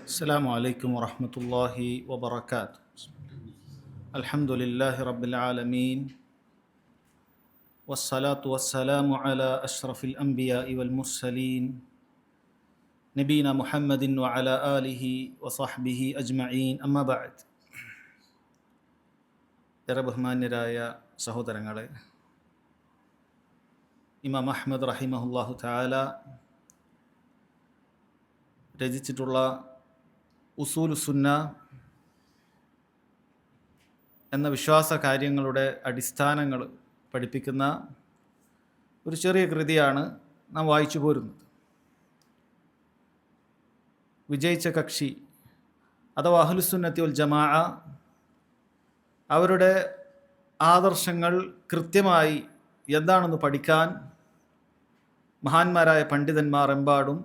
السلام عليكم ورحمة الله وبركاته. الحمد لله رب العالمين والصلاة والسلام على أشرف الأنبياء والمرسلين نبينا محمد وعلى آله وصحبه أجمعين أما بعد. ഏറെ ബഹുമാന്യരായ സഹോദരങ്ങളെ, ഇമാം അഹ്മദ് റഹിമഹുല്ലാഹു തആല രചിച്ചിട്ടുള്ള ഉസൂലു സുന്ന എന്ന വിശ്വാസ കാര്യങ്ങളുടെ അടിസ്ഥാനങ്ങൾ പഠിപ്പിക്കുന്ന ഒരു ചെറിയ കൃതിയാണ് നാം വായിച്ചു പോരുന്നത്. വിജയിച്ച കക്ഷി അഥവാ അഹ്ലുസുന്നത്തി വൽ ജമാഅ അവരുടെ ആദർശങ്ങൾ കൃത്യമായി എന്താണെന്ന് പഠിക്കാൻ മഹാന്മാരായ പണ്ഡിതന്മാർ എമ്പാടും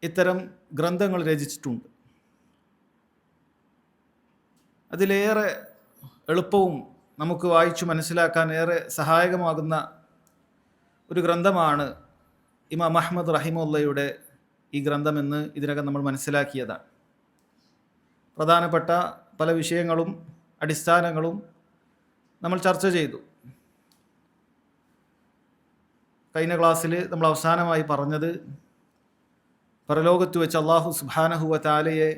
ഇത്തരം ഗ്രന്ഥങ്ങൾ രചിച്ചിട്ടുണ്ട്. അതിലേറെ എളുപ്പവും നമുക്ക് വായിച്ചു മനസ്സിലാക്കാൻ ഏറെ സഹായകമാകുന്ന ഒരു ഗ്രന്ഥമാണ് ഇമാം അഹ്മദ് റഹിമഹുല്ലയുടെ ഈ ഗ്രന്ഥമെന്ന് ഇതിനകം നമ്മൾ മനസ്സിലാക്കിയതാണ്. പ്രധാനപ്പെട്ട പല വിഷയങ്ങളും അടിസ്ഥാനങ്ങളും നമ്മൾ ചർച്ച ചെയ്തു. കഴിഞ്ഞ ക്ലാസ്സിൽ നമ്മൾ അവസാനമായി പറഞ്ഞത്, പരലോകത്ത് വെച്ച് അല്ലാഹു സുബ്ഹാനഹു വ തആലയെ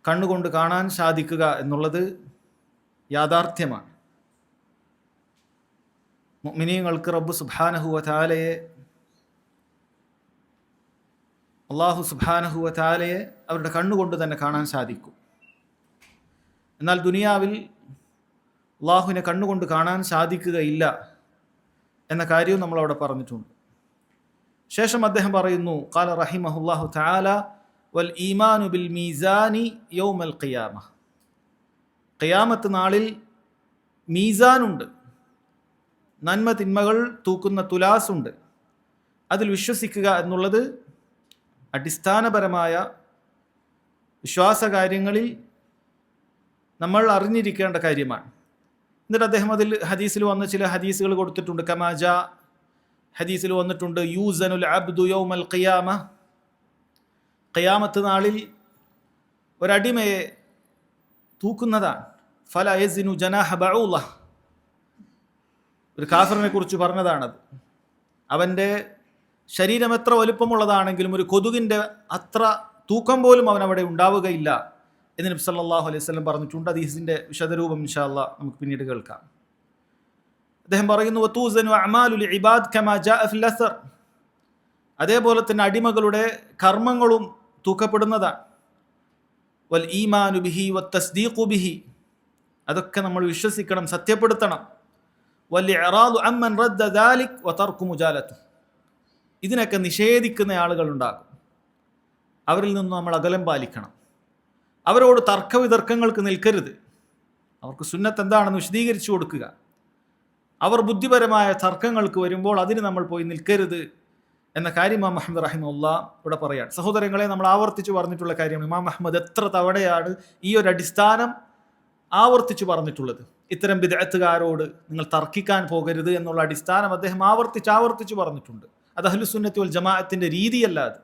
കണ്ണുകൊണ്ട് കാണാൻ സാധിക്കുക എന്നുള്ളത് യാഥാർത്ഥ്യമാണ്. മുഅ്മിനീങ്ങൾക്ക് റബ്ബ് സുബ്ഹാനഹു വ തആലയെ അല്ലാഹു സുബ്ഹാനഹു വ തആലയെ അവരുടെ കണ്ണുകൊണ്ട് തന്നെ കാണാൻ സാധിക്കും. എന്നാൽ ദുനിയാവിൽ അല്ലാഹുവിനെ കണ്ണുകൊണ്ട് കാണാൻ സാധിക്കുകയില്ല എന്ന കാര്യവും നമ്മളവിടെ പറഞ്ഞിട്ടുണ്ട്. ശേഷം അദ്ദേഹം പറയുന്നു, ഖാല റഹിമഹുല്ലാഹു തആല വൽ ഈമാനു ബിൽ മീസാനി യൗമൽ ഖിയാമ. ഖിയാമത്ത് നാളിൽ മീസാനുണ്ട്, നന്മ തിന്മകൾ തൂക്കുന്ന തുലാസുണ്ട്. അതിൽ വിശ്വസിക്കുക എന്നുള്ളത് അടിസ്ഥാനപരമായ വിശ്വാസകാര്യങ്ങളിൽ നമ്മൾ അറിഞ്ഞിരിക്കേണ്ട കാര്യമാണ്. എന്നിട്ട് അദ്ദേഹം അതിൽ ഹദീസിൽ വന്ന ചില ഹദീസുകൾ കൊടുത്തിട്ടുണ്ട്. കമാജ ഹദീസിൽ വന്നിട്ടുണ്ട്, യൂസനുൽ അബ്ദു യൗമൽ ഖിയാമ, ഖിയാമത്ത് നാളിൽ ഒരടിമയെ തൂക്കുന്നതാണ്. ഫല യസിനു ജനാഹ ബഊല, ഒരു കാഫിറിനെ കുറിച്ച് പറഞ്ഞതാണത്. അവൻ്റെ ശരീരം എത്ര വലുപ്പമുള്ളതാണെങ്കിലും ഒരു കൊതുകിൻ്റെ അത്ര തൂക്കം പോലും അവൻ അവിടെ ഉണ്ടാവുകയില്ല എന്ന് നബി സല്ലല്ലാഹു അലൈഹി വസല്ലം പറഞ്ഞിട്ടുണ്ട്. ഹദീസിൻ്റെ വിശദരൂപം ഇൻഷാ അല്ലാഹ് നമുക്ക് പിന്നീട് കേൾക്കാം. അദ്ദേഹം പറയുന്നു, വതൂസനു അഅമാലുൽ ഇബാദ് കമാ ജാഅ ഫിൽ അസർ, അതേപോലെ തന്നെ അടിമകളുടെ കർമ്മങ്ങളും തൂക്കപ്പെടുന്നതാണ്. വൽ ഈമാനു ബിഹി വത്തസ്ദീഖു ബിഹി, അതൊക്കെ നമ്മൾ വിശ്വസിക്കണം, സത്യപ്പെടുത്തണം. വൽ ഇഅറാദു അമ്മൻ റദ്ദ ദാലിക് വതർകു മുജാലത്തു, ഇതിനൊക്കെ നിഷേധിക്കുന്ന ആളുകളുണ്ടാകും, അവരിൽ നിന്ന് നമ്മൾ അകലം പാലിക്കണം. അവരോട് തർക്കവിതർക്കങ്ങൾക്ക് നിൽക്കരുത്. അവർക്ക് സുന്നത്ത് എന്താണെന്ന് വിശദീകരിച്ചു കൊടുക്കുക. അവർ ബുദ്ധിപരമായ തർക്കങ്ങൾക്ക് വരുമ്പോൾ അതിന് നമ്മൾ പോയി നിൽക്കരുത് എന്ന കാര്യം ഇമാം അഹ്മദ് റഹിമഹുല്ലാഹ് ഇവിടെ പറയാണ്. സഹോദരങ്ങളെ, നമ്മൾ ആവർത്തിച്ച് പറഞ്ഞിട്ടുള്ള കാര്യമാണ്. ഇമാം അഹ്മദ് എത്ര തവണയാണ് ഈ ഒരു അടിസ്ഥാനം ആവർത്തിച്ച് പറഞ്ഞിട്ടുള്ളത്. ഇത്തരം ബിദ്അത്തുകാരോട് നിങ്ങൾ തർക്കിക്കാൻ പോകരുത് എന്നുള്ള അടിസ്ഥാനം അദ്ദേഹം ആവർത്തിച്ച് പറഞ്ഞിട്ടുണ്ട്. അത് അഹ്ലുസുന്നത്തി വൽ ജമാഅത്തിൻ്റെ രീതിയല്ല. അത്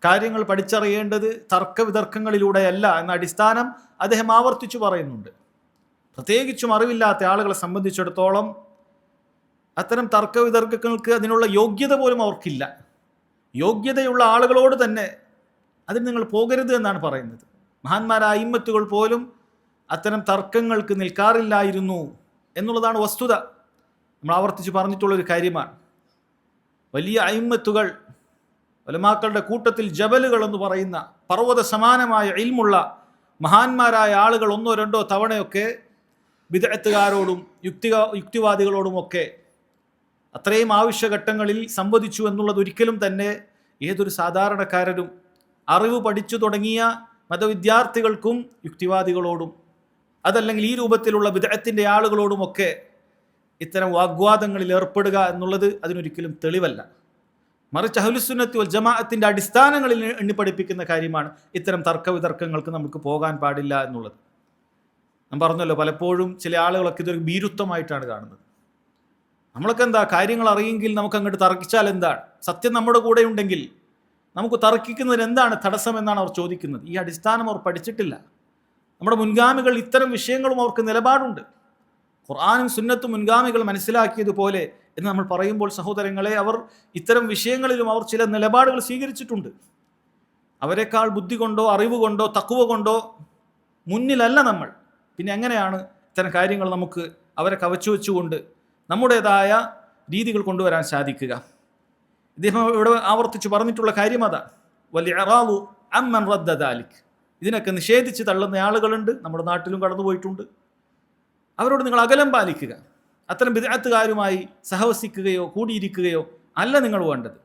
കാര്യങ്ങൾ പഠിച്ചറിയേണ്ടത് തർക്കവിതർക്കങ്ങളിലൂടെയല്ല എന്ന അടിസ്ഥാനം അദ്ദേഹം ആവർത്തിച്ചു പറയുന്നുണ്ട്. പ്രത്യേകിച്ചും അറിവില്ലാത്ത ആളുകളെ സംബന്ധിച്ചിടത്തോളം അത്തരം തർക്കവിതർക്കങ്ങൾക്ക് അതിനുള്ള യോഗ്യത പോലും അവർക്കില്ല. യോഗ്യതയുള്ള ആളുകളോട് തന്നെ അതിന് നിങ്ങൾ പോകരുത് എന്നാണ് പറയുന്നത്. മഹാന്മാരായ അയിമ്മത്തുകൾ പോലും അത്തരം തർക്കങ്ങൾക്ക് നിൽക്കാറില്ലായിരുന്നു എന്നുള്ളതാണ് വസ്തുത. നമ്മൾ ആവർത്തിച്ച് പറഞ്ഞിട്ടുള്ളൊരു കാര്യമാണ്. വലിയ അയിമ്മത്തുകൾ, ഉലമാക്കളുടെ കൂട്ടത്തിൽ ജബലുകൾ എന്ന് പറയുന്ന പർവ്വത സമാനമായ ഇൽമുള്ള മഹാന്മാരായ ആളുകൾ ഒന്നോ രണ്ടോ തവണയൊക്കെ ബിദ്അത്തുകാരോടും യുക്തിവാദികളോടുമൊക്കെ അത്രയും ആവശ്യഘട്ടങ്ങളിൽ സംവദിച്ചു എന്നുള്ളത് ഒരിക്കലും തന്നെ ഏതൊരു സാധാരണക്കാരനും അറിവ് പഠിച്ചു തുടങ്ങിയ മതവിദ്യാർത്ഥികൾക്കും യുക്തിവാദികളോടും അതല്ലെങ്കിൽ ഈ രൂപത്തിലുള്ള ബിദ്അത്തിൻ്റെ ആളുകളോടുമൊക്കെ ഇത്തരം വാഗ്വാദങ്ങളിൽ ഏർപ്പെടുക എന്നുള്ളത് അതിനൊരിക്കലും തെളിവല്ല. മറിച്ച് അഹ്ലുസുന്നത്തി വൽ ജമാഅത്തിൻ്റെ അടിസ്ഥാനങ്ങളിൽ എണ്ണി പഠിപ്പിക്കുന്ന കാര്യമാണ് ഇത്തരം തർക്കവിതർക്കങ്ങൾക്ക് നമുക്ക് പോകാൻ പാടില്ല എന്നുള്ളത്. ഞാൻ പറഞ്ഞല്ലോ, പലപ്പോഴും ചില ആളുകളൊക്കെ ഇതൊരു ഭീരുത്വമായിട്ടാണ് കാണുന്നത്. നമ്മളൊക്കെ എന്താ, കാര്യങ്ങൾ അറിയെങ്കിൽ നമുക്ക് അങ്ങോട്ട് തർക്കിച്ചാൽ എന്താണ്? സത്യം നമ്മുടെ കൂടെ ഉണ്ടെങ്കിൽ നമുക്ക് തർക്കിക്കുന്നതിന് എന്താണ് തടസ്സമെന്നാണ് അവർ ചോദിക്കുന്നത്. ഈ അടിസ്ഥാനം അവർ പഠിച്ചിട്ടില്ല. നമ്മുടെ മുൻഗാമികൾ ഇത്തരം വിഷയങ്ങളും അവർക്ക് നിലപാടുണ്ട്. ഖുർആനും സുന്നത്തും മുൻഗാമികൾ മനസ്സിലാക്കിയതുപോലെ എന്ന് നമ്മൾ പറയുമ്പോൾ സഹോദരങ്ങളെ, അവർ ഇത്തരം വിഷയങ്ങളിലും അവർ ചില നിലപാടുകൾ സ്വീകരിച്ചിട്ടുണ്ട്. അവരെക്കാൾ ബുദ്ധി കൊണ്ടോ അറിവ് കൊണ്ടോ തഖ്വ കൊണ്ടോ മുന്നിലല്ല നമ്മൾ. പിന്നെ എങ്ങനെയാണ് ഇത്തരം കാര്യങ്ങൾ നമുക്ക് അവരെ കവച്ചു വെച്ചുകൊണ്ട് നമ്മുടേതായ രീതികൾ കൊണ്ടുവരാൻ സാധിക്കുക? ഇദ്ദേഹം ഇവിടെ ആവർത്തിച്ച് പറഞ്ഞിട്ടുള്ള കാര്യം അതാണ്. വലിഅറാദു അമ്മൻ റദ്ദ ദാലിക്. ഇതിനൊക്കെ നിഷേധിച്ച് തള്ളുന്ന ആളുകളുണ്ട്, നമ്മുടെ നാട്ടിലും കടന്നുപോയിട്ടുണ്ട്. അവരോട് നിങ്ങൾ അകലം പാലിക്കുക. അത്തരം ബിദ്അത്തുകാരുമായി സഹവസിക്കുകയോ കൂടിയിരിക്കുകയോ അല്ല നിങ്ങൾ വേണ്ടത്.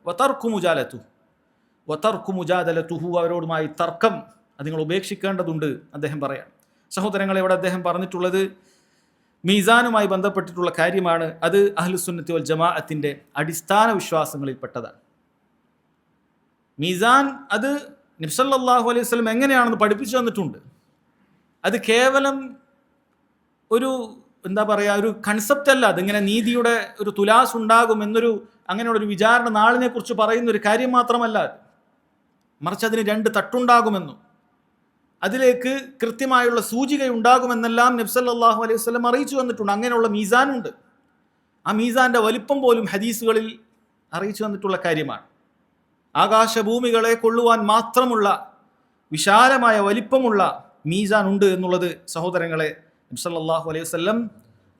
വതർക്കു മുജാദലതുഹു, അവരോടുമായി തർക്കം അത് നിങ്ങൾ ഉപേക്ഷിക്കേണ്ടതുണ്ട് അദ്ദേഹം പറയാം. സഹോദരങ്ങളെ, ഇവിടെ അദ്ദേഹം പറഞ്ഞിട്ടുള്ളത് മീസാനുമായി ബന്ധപ്പെട്ടിട്ടുള്ള കാര്യമാണ്. അത് അഹ്ലുസുന്നത്തി വൽ ജമാഅത്തിന്റെ അടിസ്ഥാന വിശ്വാസങ്ങളിൽപ്പെട്ടതാണ്. മീസാൻ അത് നബി സല്ലല്ലാഹു അലൈഹി വസല്ലം എങ്ങനെയാണെന്ന് പഠിപ്പിച്ചു തന്നിട്ടുണ്ട്. അത് കേവലം ഒരു ഒരു കൺസെപ്റ്റ് അല്ല. അതിങ്ങനെ നീതിയുടെ ഒരു തുലാസ് ഉണ്ടാകും എന്നൊരു അങ്ങനെയുള്ളൊരു വിചാരണ നാളിനെ കുറിച്ച് പറയുന്ന ഒരു കാര്യം മാത്രമല്ല, മറിച്ച് അതിന് 2 തട്ടുണ്ടാകുമെന്നും അതിലേക്ക് കൃത്യമായുള്ള സൂചിക ഉണ്ടാകുമെന്നെല്ലാം നബി സല്ലല്ലാഹു അലൈഹി വസല്ലം അറിയിച്ചു തന്നിട്ടുണ്ട്. അങ്ങനെയുള്ള മീസാനുണ്ട്. ആ മീസാന്റെ വലിപ്പം പോലും ഹദീസുകളിൽ അറിയിച്ചു തന്നിട്ടുള്ള കാര്യമാണ്. ആകാശഭൂമികളെ കൊള്ളുവാൻ മാത്രമുള്ള വിശാലമായ വലിപ്പമുള്ള മീസാൻ ഉണ്ട് എന്നുള്ളത് സഹോദരങ്ങളെ നബി സല്ലല്ലാഹു അലൈഹി വസല്ലം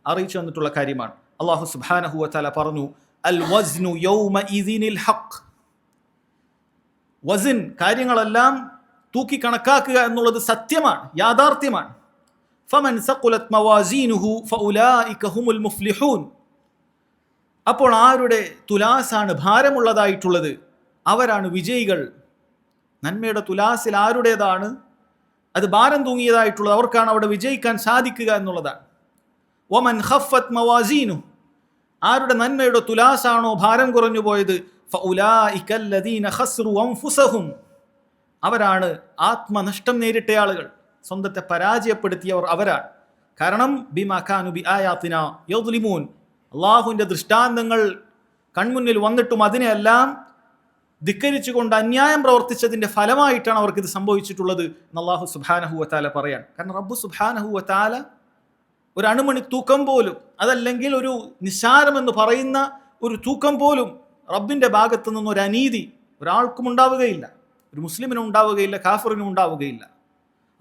അറിയിച്ചു തന്നിട്ടുള്ള കാര്യമാണ്. അല്ലാഹു സുബ്ഹാനഹു വ തആല പറഞ്ഞു, അൽ വസ്നു യൗമഇദിനിൽ ഹഖ്. വസ്ൻ, കാര്യങ്ങളെല്ലാം തൂക്കി കണക്കാക്കുക എന്നുള്ളത് സത്യമാണ്, യാഥാർത്ഥ്യമാണ്. ഫമൻ സഖുലത് മവാസീനുഹു ഫഉലൈക ഹുമുൽ മുഫ്ലിഹൂൻ. അപ്പോൾ ആരുടെ തുലാസാണ് ഭാരമുള്ളതായിട്ടുള്ളത് അവരാണ് വിജയികൾ. നന്മയുടെ തുലാസിൽ ആരുടേതാണ് അത് ഭാരം തൂങ്ങിയതായിട്ടുള്ളത് അവർക്കാണ് അവിടെ വിജയിക്കാൻ സാധിക്കുക എന്നുള്ളതാണ്. വമൻ ഖഫത് മവാസീനു, ആരുടെ നന്മയുടെ തുലാസാണോ ഭാരം കുറഞ്ഞു പോയത് ഫഉലൈക അല്ലദീന ഖസ്റു അൻഫുസഹും, അവരാണ് ആത്മനഷ്ടം നേരിട്ട ആളുകൾ, സ്വന്തത്തെ പരാജയപ്പെടുത്തിയവർ അവരാണ്. കാരണം ബിമാ കാനു ബിആയാതിനാ യദ്ലിമൂൻ, അല്ലാഹുവിൻ്റെ ദൃഷ്ടാന്തങ്ങൾ കൺമുന്നിൽ വന്നിട്ടും അതിനെല്ലാം ധിക്കരിച്ചുകൊണ്ട് അന്യായം പ്രവർത്തിച്ചതിൻ്റെ ഫലമായിട്ടാണ് അവർക്കിത് സംഭവിച്ചിട്ടുള്ളത് എന്ന് അല്ലാഹു സുബ്ഹാനഹു വ തആല പറയാണ്. കാരണം റബ്ബ് സുബ്ഹാനഹു വ തആല ഒരു അണുമണി തൂക്കം പോലും, അതല്ലെങ്കിൽ ഒരു നിസ്സാരമെന്ന് പറയുന്ന ഒരു തൂക്കം പോലും റബ്ബിൻ്റെ ഭാഗത്തു നിന്നൊരു അനീതി ഒരാൾക്കും ഉണ്ടാവുകയില്ല. ഒരു മുസ്ലിമിനും ഉണ്ടാവുകയില്ല, കാഫിറിനും ഉണ്ടാവുകയില്ല.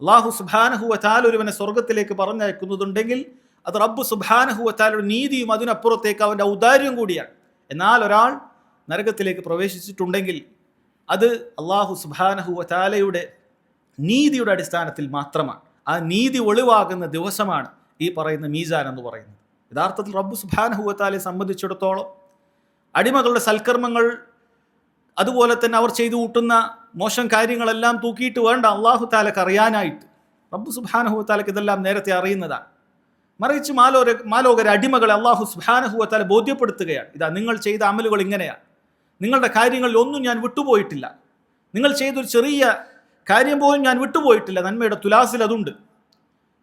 അല്ലാഹു സുബ്ഹാനഹു വ തആല ഒരുവനെ സ്വർഗത്തിലേക്ക് പറഞ്ഞയക്കുന്നതുണ്ടെങ്കിൽ അത് റബ്ബ് സുബ്ഹാനഹു വ തആലയുടെ നീതിയും അതിനപ്പുറത്തേക്ക് അവൻ്റെ ഔദാര്യം കൂടിയാണ്. എന്നാൽ ഒരാൾ നരകത്തിലേക്ക് പ്രവേശിച്ചിട്ടുണ്ടെങ്കിൽ അത് അല്ലാഹു സുബ്ഹാനഹു വ തആലയുടെ നീതിയുടെ അടിസ്ഥാനത്തിൽ മാത്രമാണ്. ആ നീതി ഒളിവാകുന്ന ദിവസമാണ് ഈ പറയുന്ന മീസാൻ എന്ന് പറയുന്നത്. യഥാർത്ഥത്തിൽ റബ്ബ് സുബ്ഹാനഹു വ തആലയെ സംബന്ധിച്ചിടത്തോളം അടിമകളുടെ സൽക്കർമ്മങ്ങൾ, അതുപോലെ തന്നെ അവർ ചെയ്തു കൂട്ടുന്ന മോശം കാര്യങ്ങളെല്ലാം തൂക്കിയിട്ട് വേണ്ട അല്ലാഹു തആലക്ക് അറിയാനായിട്ട്. റബ്ബ് സുബ്ഹാനഹു വ തആലക്ക് ഇതെല്ലാം നേരത്തെ അറിയുന്നതാണ്. മറിച്ച് മാലോകര അടിമകളെ അല്ലാഹു സുബ്ഹാനഹു വ തആല ബോധ്യപ്പെടുത്തുകയാണ്, ഇതാ നിങ്ങൾ ചെയ്ത അമലുകൾ ഇങ്ങനെയാണ്, നിങ്ങളുടെ കാര്യങ്ങളിൽ ഒന്നും ഞാൻ വിട്ടുപോയിട്ടില്ല, നിങ്ങൾ ചെയ്തൊരു ചെറിയ കാര്യം പോലും ഞാൻ വിട്ടുപോയിട്ടില്ല, നന്മയുടെ തുലാസിൽ അതുണ്ട്.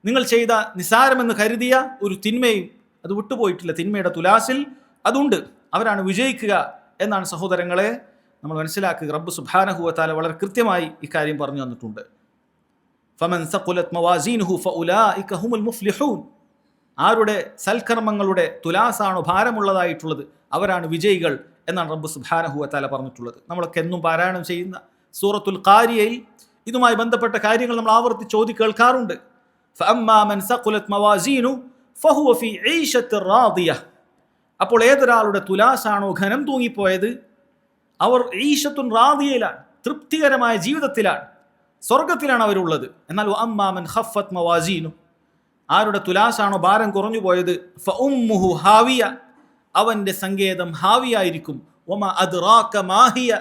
നിങ്ങൾ ചെയ്ത നിസാരമെന്ന് കരുതിയ ഒരു തിന്മയും അത് വിട്ടുപോയിട്ടില്ല, തിന്മയുടെ തുലാസിൽ അതുണ്ട്. അവരാണ് വിജയിക്കുക എന്നാണ് സഹോദരങ്ങളെ നമ്മൾ മനസ്സിലാക്കുക. റബ്ബ് സുബ്ഹാനഹു വ തആല വളരെ കൃത്യമായി ഇക്കാര്യം പറഞ്ഞു തന്നിട്ടുണ്ട്. ഫമൻ സഖുലത് മവാസീനുഹു ഫഉലൈക ഹുമുൽ മുഫ്ലിഹൂൻ, ആരുടെ സൽക്കർമ്മങ്ങളുടെ തുലാസാണോ ഭാരമുള്ളതായിട്ടുള്ളത് അവരാണ് വിജയികൾ എന്നാണ് റബ്ബ് സുബ്ഹാനഹു വ തആല പറഞ്ഞിട്ടുള്ളത്. നമ്മളൊക്കെ എന്നും പാരായണം ചെയ്യുന്ന സൂറത്തുൽ ഖാരിയയിൽ ഇതുമായി ബന്ധപ്പെട്ട കാര്യങ്ങൾ നമ്മൾ ആവർത്തിച്ച് ഓതി കേൾക്കാറുണ്ട്. ഫഅമ്മാ മൻ സഖുലത് മവാസീനു ഫഹുവ ഫീ ഈശത്തിർ റാദിയ. അപ്പോൾ ഏതൊരാളുടെ തുലാസാണോ ഘനം തൂങ്ങിപ്പോയത് അവർ ഈശത്തുൻ റാദിയയിലാണ്, തൃപ്തികരമായ ജീവിതത്തിലാണ്, സ്വർഗത്തിലാണ് അവരുള്ളത്. എന്നാൽ വഅമ്മാ മൻ ഖഫത് മവാസീനു, ആരുടെ തുലാസാണോ ഭാരം കുറഞ്ഞു പോയത് ഫഉമ്മുഹു ഹാവിയ, അവൻ്റെ സങ്കേതം ഹാവിയായിരിക്കും. വമാ അദ്റാക മാഹിയ,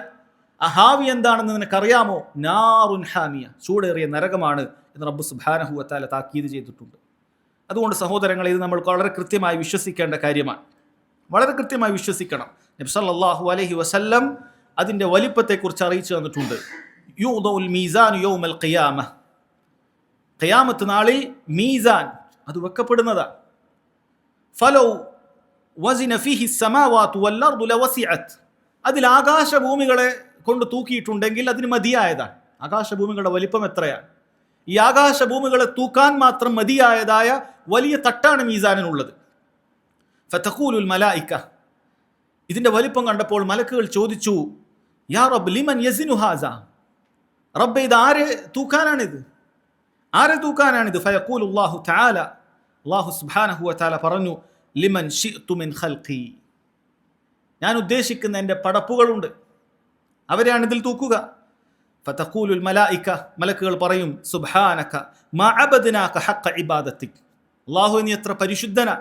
ആ ഹാവി എന്താണെന്ന് നിനക്കറിയാമോ? നാറുൻ ഹാമിയ, ചൂടേറിയ നരകമാണ് എന്ന് റബ്ബ് സുബ്ഹാനഹു വ തആല താക്കീത് ചെയ്തിട്ടുണ്ട്. അതുകൊണ്ട് സഹോദരങ്ങളെ, ഇത് നമ്മൾ വളരെ കൃത്യമായി വിശ്വസിക്കേണ്ട കാര്യമാണ്, വളരെ കൃത്യമായി വിശ്വസിക്കണം. നബി സല്ലല്ലാഹു അലൈഹി വസല്ലം അതിൻ്റെ വലിപ്പത്തെക്കുറിച്ച് അറിയിച്ചു തന്നിട്ടുണ്ട്. യൂദഉൽ മീസാൻ യൗമൽ ഖിയാമ, ഖിയാമത്ത് നാളിൽ മീസാൻ അത് വെക്കപ്പെടുന്നതാണ്. ഫലൗ വസിന ഫീഹി സമാവാതു വൽ അർദു ലവസിഅത്, അതിൽ ആകാശഭൂമികളെ കൊണ്ട് തൂക്കിയിട്ടുണ്ടെങ്കിൽ അതിന് മതിയായതാണ്. ആകാശഭൂമികളുടെ വലിപ്പം എത്രയാണ്? ഈ ആകാശഭൂമികളെ തൂക്കാൻ മാത്രം മതിയായതായ വലിയ തട്ടാണ് മീസാനിനുള്ളത്. ഫതഖൂലുൽ മലായിക, ഇതിന്റെ വലിപ്പം കണ്ടപ്പോൾ മലക്കുകൾ ചോദിച്ചു, യാ റബ്ബ് ലിമൻ യസിനു ഹാസ, റബ്ബേ ഇത് ആരെ തൂക്കാനാണിത്? ആരെ തൂക്കാനാണിത്? ഫയഖൂലു അല്ലാഹു തആല, അല്ലാഹു സുബ്ഹാനഹു വ തആല പറഞ്ഞു, ലിമൻ ശിഅ്തു മിൻ ഖൽഖി, ഞാൻ ഉദ്ദേശിക്കുന്ന എൻ്റെ പടപ്പുകളുണ്ട്, അവരെയാണ് ഇതിൽ തൂക്കുക. ഫതഖൂലുൽ മലായിക, മലക്കുകൾ പറയും, സുബ്ഹാനക മാ അബദ്നാക ഹഖ്ഖ ഇബാദതിക്, അല്ലാഹു നീ എത്ര പരിശുദ്ധനാ,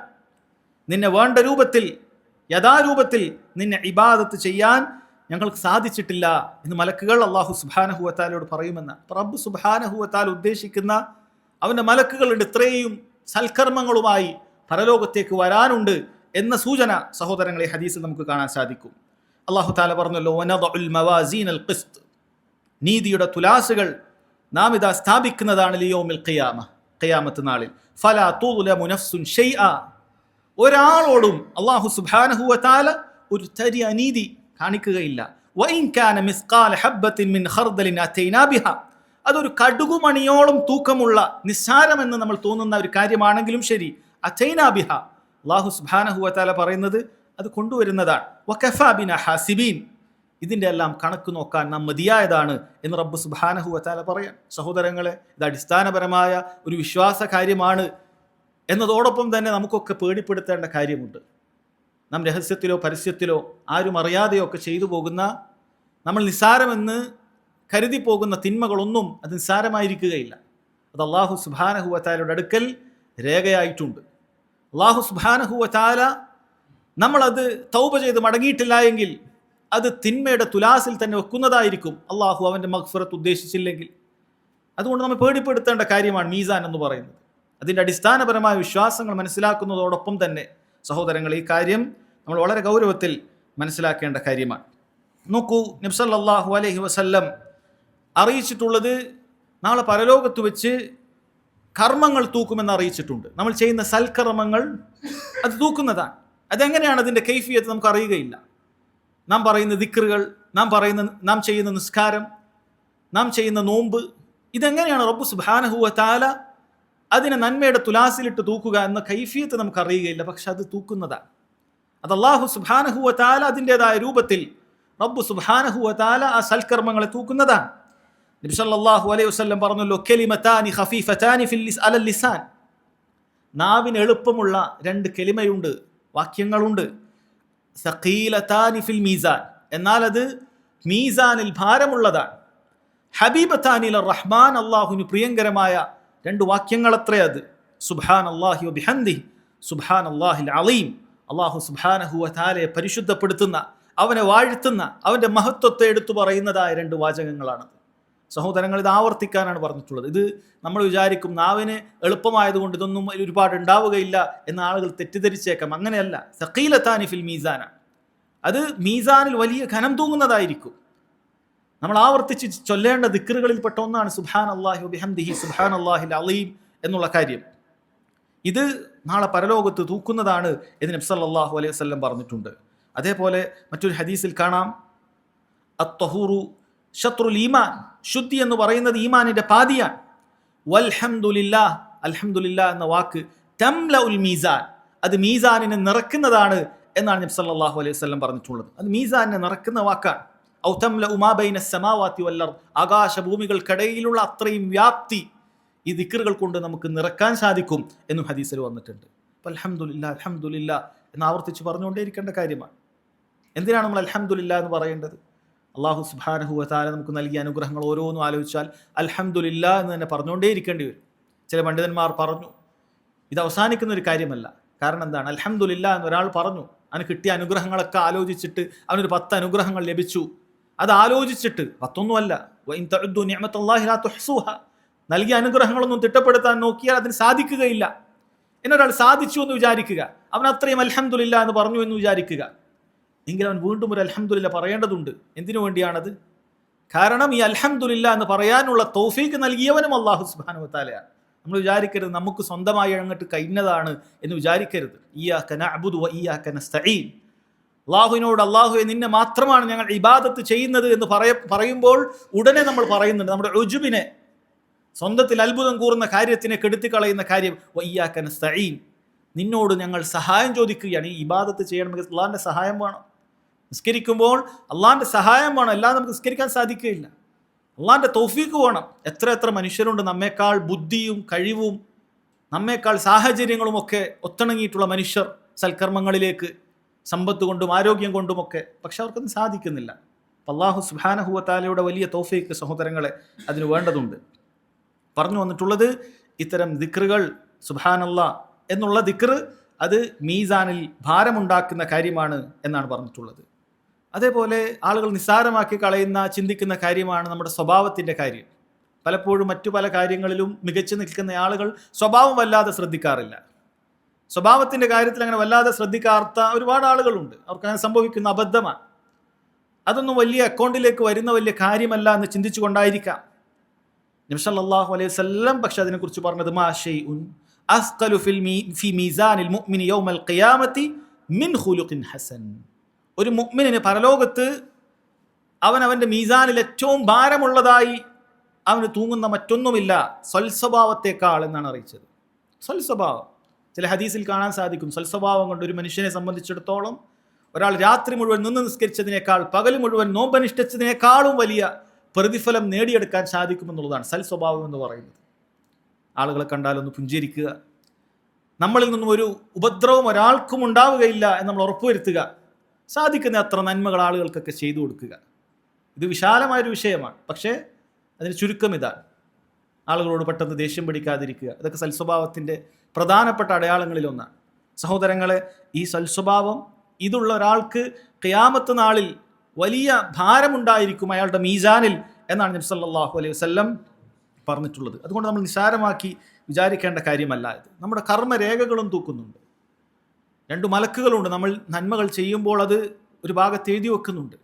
നിന്നെ വേണ്ട രൂപത്തിൽ യഥാരൂപത്തിൽ നിന്നെ ഇബാദത്ത് ചെയ്യാൻ ഞങ്ങൾക്ക് സാധിച്ചിട്ടില്ല എന്ന് മലക്കുകൾ അല്ലാഹു സുബ്ഹാനഹു വ തആലയോട് പറയുമെന്ന്. റബ്ബ് സുബ്ഹാനഹു വ തആല ഉദ്ദേശിക്കുന്ന അവൻ്റെ മലക്കുകളുടെ ഇത്രയും സൽക്കർമ്മങ്ങളുമായി പരലോകത്തേക്ക് വരാനുണ്ട് എന്ന സൂചന സഹോദരങ്ങളെ ഹദീസിൽ നമുക്ക് കാണാൻ സാധിക്കും. അല്ലാഹു തആല പറഞ്ഞല്ലോ, വനദഉൽ മവാസീനൽ ഖിസ്ത്, നീതിയുടെ തുലാസുകൾ നാം ഇതാ സ്ഥാപിക്കുന്നതാണ് ലിയൗമിൽ ഖിയാമ, ഖിയാമത്ത് നാളിൽ. ഫലാ തുദ്ലമു നഫ്സുൻ ഷൈഅ, ഒരാളോടും അല്ലാഹു സുബ്ഹാനഹു വ തആല ഒരു തരി അനീതി കാണിക്കുകയില്ല. വഇൻ കാന മിസ്ഖാല ഹബ്ബത്തിൻ മിൻ ഖർദലിൻ അതൈനാ ബിഹാ, അതൊരു കടുകുമണിയോളം തൂക്കമുള്ള നിസ്സാരമെന്ന് നമ്മൾ തോന്നുന്ന ഒരു കാര്യമാണെങ്കിലും ശരി, അതൈനാ ബിഹാ, അല്ലാഹു സുബ്ഹാനഹു വ തആല പറയുന്നത് അത് കൊണ്ടുവരുന്നതാണ്. വകഫാ ബിനാ ഹാസിബീൻ, ഇതിൻ്റെ എല്ലാം കണക്ക് നോക്കാൻ നാം മതിയായതാണ് എന്ന് റബ്ബ് സുബ്ഹാനഹു വ തആല പറയാം. സഹോദരങ്ങളെ, ഇത് അടിസ്ഥാനപരമായ ഒരു വിശ്വാസ കാര്യമാണ് എന്നതോടൊപ്പം തന്നെ നമുക്കൊക്കെ പേടിപ്പെടുത്തേണ്ട കാര്യമുണ്ട്. നാം രഹസ്യത്തിലോ പരസ്യത്തിലോ ആരും അറിയാതെയോ ഒക്കെ ചെയ്തു പോകുന്ന, നമ്മൾ നിസ്സാരമെന്ന് കരുതി പോകുന്ന തിന്മകളൊന്നും അത് നിസ്സാരമായിരിക്കുകയില്ല. അത് അല്ലാഹു സുബ്ഹാനഹു വ തആലയുടെ അടുക്കൽ രേഖയായിട്ടുണ്ട്. അല്ലാഹു സുബ്ഹാനഹു വ തആല നമ്മളത് തൗബ ചെയ്ത് മടങ്ങിയിട്ടില്ല എങ്കിൽ അത് തിന്മയുടെ തുലാസിൽ തന്നെ വെക്കുന്നതായിരിക്കും, അള്ളാഹു അവൻ്റെ മഗ്ഫിറത്ത് ഉദ്ദേശിച്ചില്ലെങ്കിൽ. അതുകൊണ്ട് നമ്മൾ പേടിപ്പെടുത്തേണ്ട കാര്യമാണ് മീസാൻ എന്ന് പറയുന്നത്. അതിൻ്റെ അടിസ്ഥാനപരമായ വിശ്വാസങ്ങൾ മനസ്സിലാക്കുന്നതോടൊപ്പം തന്നെ സഹോദരങ്ങൾ, ഈ കാര്യം നമ്മൾ വളരെ ഗൗരവത്തിൽ മനസ്സിലാക്കേണ്ട കാര്യമാണ്. നോക്കൂ, നബി സല്ലല്ലാഹു അലൈഹി വസല്ലം അറിയിച്ചിട്ടുള്ളത് നാളെ പരലോകത്ത് വെച്ച് കർമ്മങ്ങൾ തൂക്കുമെന്ന് അറിയിച്ചിട്ടുണ്ട്. നമ്മൾ ചെയ്യുന്ന സൽക്കർമ്മങ്ങൾ അത് തൂക്കുന്നതാണ്. അതെങ്ങനെയാണ് അതിൻ്റെ കൈഫിയത്ത് നമുക്ക് അറിയുകയില്ല. നാം പറയുന്ന ദിക്റുകൾ, നാം ചെയ്യുന്ന നിസ്കാരം, നാം ചെയ്യുന്ന നോമ്പ്, ഇതെങ്ങനെയാണ് റബ്ബ് സുബ്ഹാനഹു വ തആല അതിനെ നന്മയുടെ തുലാസിലിട്ട് തൂക്കുക എന്ന കൈഫിയത്ത് നമുക്ക് അറിയുകയില്ല. പക്ഷെ അത് തൂക്കുന്നതാണ്. അത് അല്ലാഹു സുബ്ഹാനഹു വ തആല അതിൻ്റെതായ രൂപത്തിൽ റബ്ബ് സുബ്ഹാനഹു വ തആല ആ സൽക്കർമ്മങ്ങളെ തൂക്കുന്നതാണ്. നബി സല്ലല്ലാഹു അലൈഹി വസല്ലം പറഞ്ഞല്ലോ, കലിമതാനി ഖഫീഫതാനി അലൽ ലിസാൻ, നാവിന് എളുപ്പമുള്ള രണ്ട് കലിമയുണ്ട്, വാക്യങ്ങളുണ്ട്. സഖീലതാനി ഫിൽ മീസാൻ, എന്നാൽ അത് മീസാനിൽ ഭാരമുള്ളതാണ്. ഹബീബതാനി ഇലർ റഹ്മാൻ, അല്ലാഹുവിന് പ്രിയങ്കരമായ രണ്ട് വാക്യങ്ങളത്രേ അത്. സുബ്ഹാനല്ലാഹി വബിഹംദിഹി സുബ്ഹാനല്ലാഹിൽ അലീം, അല്ലാഹു സുബ്ഹാനഹു വ തആലയെ പരിശുദ്ധപ്പെടുത്തുന്ന, അവനെ വാഴ്ത്തുന്ന, അവൻ്റെ മഹത്വത്തെ എടുത്തു പറയുന്നതായ രണ്ട് വാചകങ്ങളാണ്. സഹോദരങ്ങൾ, ഇത് ആവർത്തിക്കാനാണ് പറഞ്ഞിട്ടുള്ളത്. ഇത് നമ്മൾ വിചാരിക്കും നാവിന് എളുപ്പമായതുകൊണ്ട് ഇതൊന്നും ഒരുപാട് ഉണ്ടാവുകയില്ല എന്ന ആളുകൾ തെറ്റിദ്ധരിച്ചേക്കാം. അങ്ങനെയല്ല. സഖീലതാനി ഫിൽ മീസാന, അത് മീസാനിൽ വലിയ ഘനം തൂങ്ങുന്നതായിരിക്കും. നമ്മൾ ആവർത്തിച്ച് ചൊല്ലേണ്ട ദിക്റുകളിൽപ്പെട്ട ഒന്നാണ് സുബ്ഹാനല്ലാഹി വബിഹംദിഹി സുബ്ഹാനല്ലാഹിൽ അലീം എന്നുള്ള കാര്യം. ഇത് നാളെ പരലോകത്ത് തൂക്കുന്നതാണ് എന്ന് നബി സല്ലല്ലാഹു അലൈഹി വസല്ലം പറഞ്ഞിട്ടുണ്ട്. അതേപോലെ മറ്റൊരു ഹദീസിൽ കാണാം, അത്ത്വഹൂറു ശത്രുൽ ഈമാൻ, ശുദ്ധി എന്ന് പറയുന്നത് ഈമാനിന്റെ പാതിയാണ്. വൽഹംദുലില്ലാഹ്, അൽഹംദുലില്ലാഹ് എന്ന വാക്ക് തംലഉൽ മീസാൻ, അത് മീസാനിനെ നിറക്കുന്നതാണ് എന്നാണ് നബി സല്ലല്ലാഹു അലൈഹി വസല്ലം പറഞ്ഞിട്ടുള്ളത്. അത് മീസാനിനെ നിറക്കുന്ന വാക്കാണ്. ഔ തംലഉ മാ ബൈന അസ്സമാവാതി വൽ അർദ്, ആകാശഭൂമികൾക്കിടയിലുള്ള അത്രയും വ്യാപ്തി ഈ ദിക്റുകൾ കൊണ്ട് നമുക്ക് നിറക്കാൻ സാധിക്കും എന്നും ഹദീസിൽ വന്നിട്ടുണ്ട്. അപ്പോൾ അൽഹംദുലില്ലാഹ് അൽഹംദുലില്ലാഹ് എന്ന് ആവർത്തിച്ച് പറഞ്ഞുകൊണ്ടേയിരിക്കേണ്ട കാര്യമാണ്. എന്തിനാണ് നമ്മൾ അൽഹംദുലില്ലാഹ് എന്ന് പറയേണ്ടത്? അല്ലാഹു സുബ്ഹാനഹു വ തആല നമുക്ക് നൽകിയ അനുഗ്രഹങ്ങൾ ഓരോന്നും ആലോചിച്ചാൽ അൽഹംദുലില്ലാഹ് എന്ന് തന്നെ പറഞ്ഞുകൊണ്ടേ ഇരിക്കേണ്ടി വരും. ചില പണ്ഡിതന്മാർ പറഞ്ഞു, ഇത് അവസാനിക്കുന്ന ഒരു കാര്യമല്ല. കാരണം എന്താണ്? അൽഹംദുലില്ലാഹ് എന്ന് ഒരാൾ പറഞ്ഞു, അവന് കിട്ടിയ അനുഗ്രഹങ്ങളൊക്കെ ആലോചിച്ചിട്ട് അവനൊരു 10 അനുഗ്രഹങ്ങൾ ലഭിച്ചു, അത് ആലോചിച്ചിട്ട് 10ഒന്നുമല്ല, വഇൻ തഉദ്ദു നിഅമത്തല്ലാഹി ലാ തുഹ്സുഹാ, നൽകിയ അനുഗ്രഹങ്ങളൊന്നും തിട്ടപ്പെടുത്താൻ നോക്കിയാൽ അതിന് സാധിക്കുകയില്ല. എന്നൊരാൾ സാധിച്ചു എന്ന് വിചാരിക്കുക, അവൻ അത്രയും അൽഹംദുലില്ലാഹ് എന്ന് പറഞ്ഞു എന്ന് വിചാരിക്കുക, എങ്കിൽ അവൻ വീണ്ടും ഒരു അൽഹംദുലില്ലാഹ് പറയേണ്ടതുണ്ട്. എന്തിനു വേണ്ടിയാണത്? കാരണം ഈ അൽഹംദുലില്ലാഹ് എന്ന് പറയാനുള്ള തൗഫീഖ് നൽകിയവനും അല്ലാഹു സുബ്ഹാനഹു വ തആലയാണ്. നമ്മൾ വിചാരിക്കരുത് നമുക്ക് സ്വന്തമായി അങ്ങോട്ട് കഴിഞ്ഞതാണ് എന്ന് വിചാരിക്കരുത്. ഇയ്യാക നഅ്ബുദു വ ഇയ്യാക നസ്തഈൻ, അള്ളാഹുവിനോട് അള്ളാഹുവെ നിന്നെ മാത്രമാണ് ഞങ്ങൾ ഇബാദത്ത് ചെയ്യുന്നത് എന്ന് പറയുമ്പോൾ ഉടനെ നമ്മൾ പറയുന്നുണ്ട് നമ്മുടെ ഉജുബിനെ, സ്വന്തത്തിൽ അത്ഭുതം കൂറുന്ന കാര്യത്തിനെ കെടുത്തിക്കളയുന്ന കാര്യം, വയ്യാക നസ്തഈൻ, നിന്നോട് ഞങ്ങൾ സഹായം ചോദിക്കുകയാണ്. ഈ ഇബാദത്ത് ചെയ്യണമെങ്കിൽ അള്ളാഹിൻ്റെ സഹായം വേണം. നിസ്കരിക്കുമ്പോൾ അള്ളാഹിൻ്റെ സഹായം വേണം, അല്ലാതെ നമുക്ക് നിസ്കരിക്കാൻ സാധിക്കുകയില്ല. അള്ളാഹിൻ്റെ തൗഫീഖ് വേണം. എത്ര എത്ര മനുഷ്യരുണ്ട് നമ്മേക്കാൾ ബുദ്ധിയും കഴിവും നമ്മേക്കാൾ സാഹചര്യങ്ങളും ഒക്കെ ഒത്തിണങ്ങിയിട്ടുള്ള മനുഷ്യർ സൽക്കർമ്മങ്ങളിലേക്ക്, സമ്പത്ത് കൊണ്ടും ആരോഗ്യം കൊണ്ടുമൊക്കെ, പക്ഷെ അവർക്കൊന്നും സാധിക്കുന്നില്ല. അപ്പം അല്ലാഹു സുബ്ഹാനഹു വ തആലയുടെ വലിയ തൗഫീഖ് സഹോദരങ്ങളെ അതിന് വേണ്ടതുണ്ട്. പറഞ്ഞു വന്നിട്ടുള്ളത് ഇത്തരം ദിക്റുകൾ, സുബ്ഹാനല്ലാഹ് എന്നുള്ള ദിക്ർ അത് മീസാനിൽ ഭാരമുണ്ടാക്കുന്ന കാര്യമാണ് എന്നാണ് പറഞ്ഞിട്ടുള്ളത്. അതേപോലെ ആളുകൾ നിസ്സാരമാക്കി കളയുന്ന, ചിന്തിക്കുന്ന കാര്യമാണ് നമ്മുടെ സ്വഭാവത്തിൻ്റെ കാര്യം. പലപ്പോഴും മറ്റു പല കാര്യങ്ങളിലും മികച്ചു നിൽക്കുന്ന ആളുകൾ സ്വഭാവം വല്ലാതെ ശ്രദ്ധിക്കാറില്ല. സ്വഭാവത്തിൻ്റെ കാര്യത്തിൽ അങ്ങനെ വല്ലാതെ ശ്രദ്ധിക്കാത്ത ഒരുപാട് ആളുകളുണ്ട്. അവർക്കങ്ങനെ സംഭവിക്കുന്ന അബദ്ധമാണ്. അതൊന്നും വലിയ അക്കൗണ്ടിലേക്ക് വരുന്ന വലിയ കാര്യമല്ല എന്ന് ചിന്തിച്ചു കൊണ്ടായിരിക്കാം നബി സല്ലല്ലാഹു അലൈഹി വസല്ലം പക്ഷെ അതിനെക്കുറിച്ച് പറഞ്ഞത് മാ ഷൈഉൻ അസ്ഖലു ഫി മീസാനിൽ മുഅ്മിനി യൗമൽ ഖിയാമത്തി മിൻ ഖുലുഖിൻ ഹസൻ. ഒരു മുഅ്മിനിന് പരലോകത്ത് അവൻ്റെ മീസാനിൽ ഏറ്റവും ഭാരമുള്ളതായി അവന് തൂങ്ങുന്ന മറ്റൊന്നുമില്ല സൽസ്വഭാവത്തെക്കാൾ എന്നാണ് അറിയിച്ചത്. സൽസ്വഭാവം ചില ഹദീസിൽ കാണാൻ സാധിക്കും. സൽസ്വഭാവം കൊണ്ട് ഒരു മനുഷ്യനെ സംബന്ധിച്ചിടത്തോളം ഒരാൾ രാത്രി മുഴുവൻ നിന്ന് നിസ്കരിച്ചതിനേക്കാൾ, പകൽ മുഴുവൻ നോമ്പനുഷ്ഠിച്ചതിനേക്കാളും വലിയ പ്രതിഫലം നേടിയെടുക്കാൻ സാധിക്കുമെന്നുള്ളതാണ് സൽസ്വഭാവം എന്ന് പറയുന്നത്. ആളുകളെ കണ്ടാലൊന്ന് പുഞ്ചിരിക്കുക, നമ്മളിൽ നിന്നും ഒരു ഉപദ്രവം ഒരാൾക്കും ഉണ്ടാവുകയില്ല എന്ന് നമ്മൾ ഉറപ്പുവരുത്തുക, സാധിക്കുന്ന അത്ര നന്മകൾ ആളുകൾക്കൊക്കെ ചെയ്തു കൊടുക്കുക. ഇത് വിശാലമായൊരു വിഷയമാണ്. പക്ഷേ അതിന് ചുരുക്കം ഇതാണ്: ആളുകളോട് പെട്ടെന്ന് ദേഷ്യം പിടിക്കാതിരിക്കുക. ഇതൊക്കെ സൽസ്വഭാവത്തിൻ്റെ പ്രധാനപ്പെട്ട അടയാളങ്ങളിലൊന്നാണ്. സഹോദരങ്ങളെ, ഈ സൽസ്വഭാവം ഇതുള്ള ഒരാൾക്ക് ഖിയാമത്ത് നാളിൽ വലിയ ഭാരമുണ്ടായിരിക്കും അയാളുടെ മീസാനിൽ എന്നാണ് നബി സല്ലല്ലാഹു അലൈഹി വസല്ലം പറഞ്ഞിട്ടുള്ളത്. അതുകൊണ്ട് നമ്മൾ നിസ്സാരമാക്കി വിചാരിക്കേണ്ട കാര്യമല്ല ഇത്. നമ്മുടെ കർമ്മരേഖകളും തൂക്കുന്നുണ്ട്. 2 മലക്കുകളുണ്ട്. നമ്മൾ നന്മകൾ ചെയ്യുമ്പോൾ അത് ഒരു ഭാഗത്ത് എഴുതി വെക്കുന്നുണ്ട്,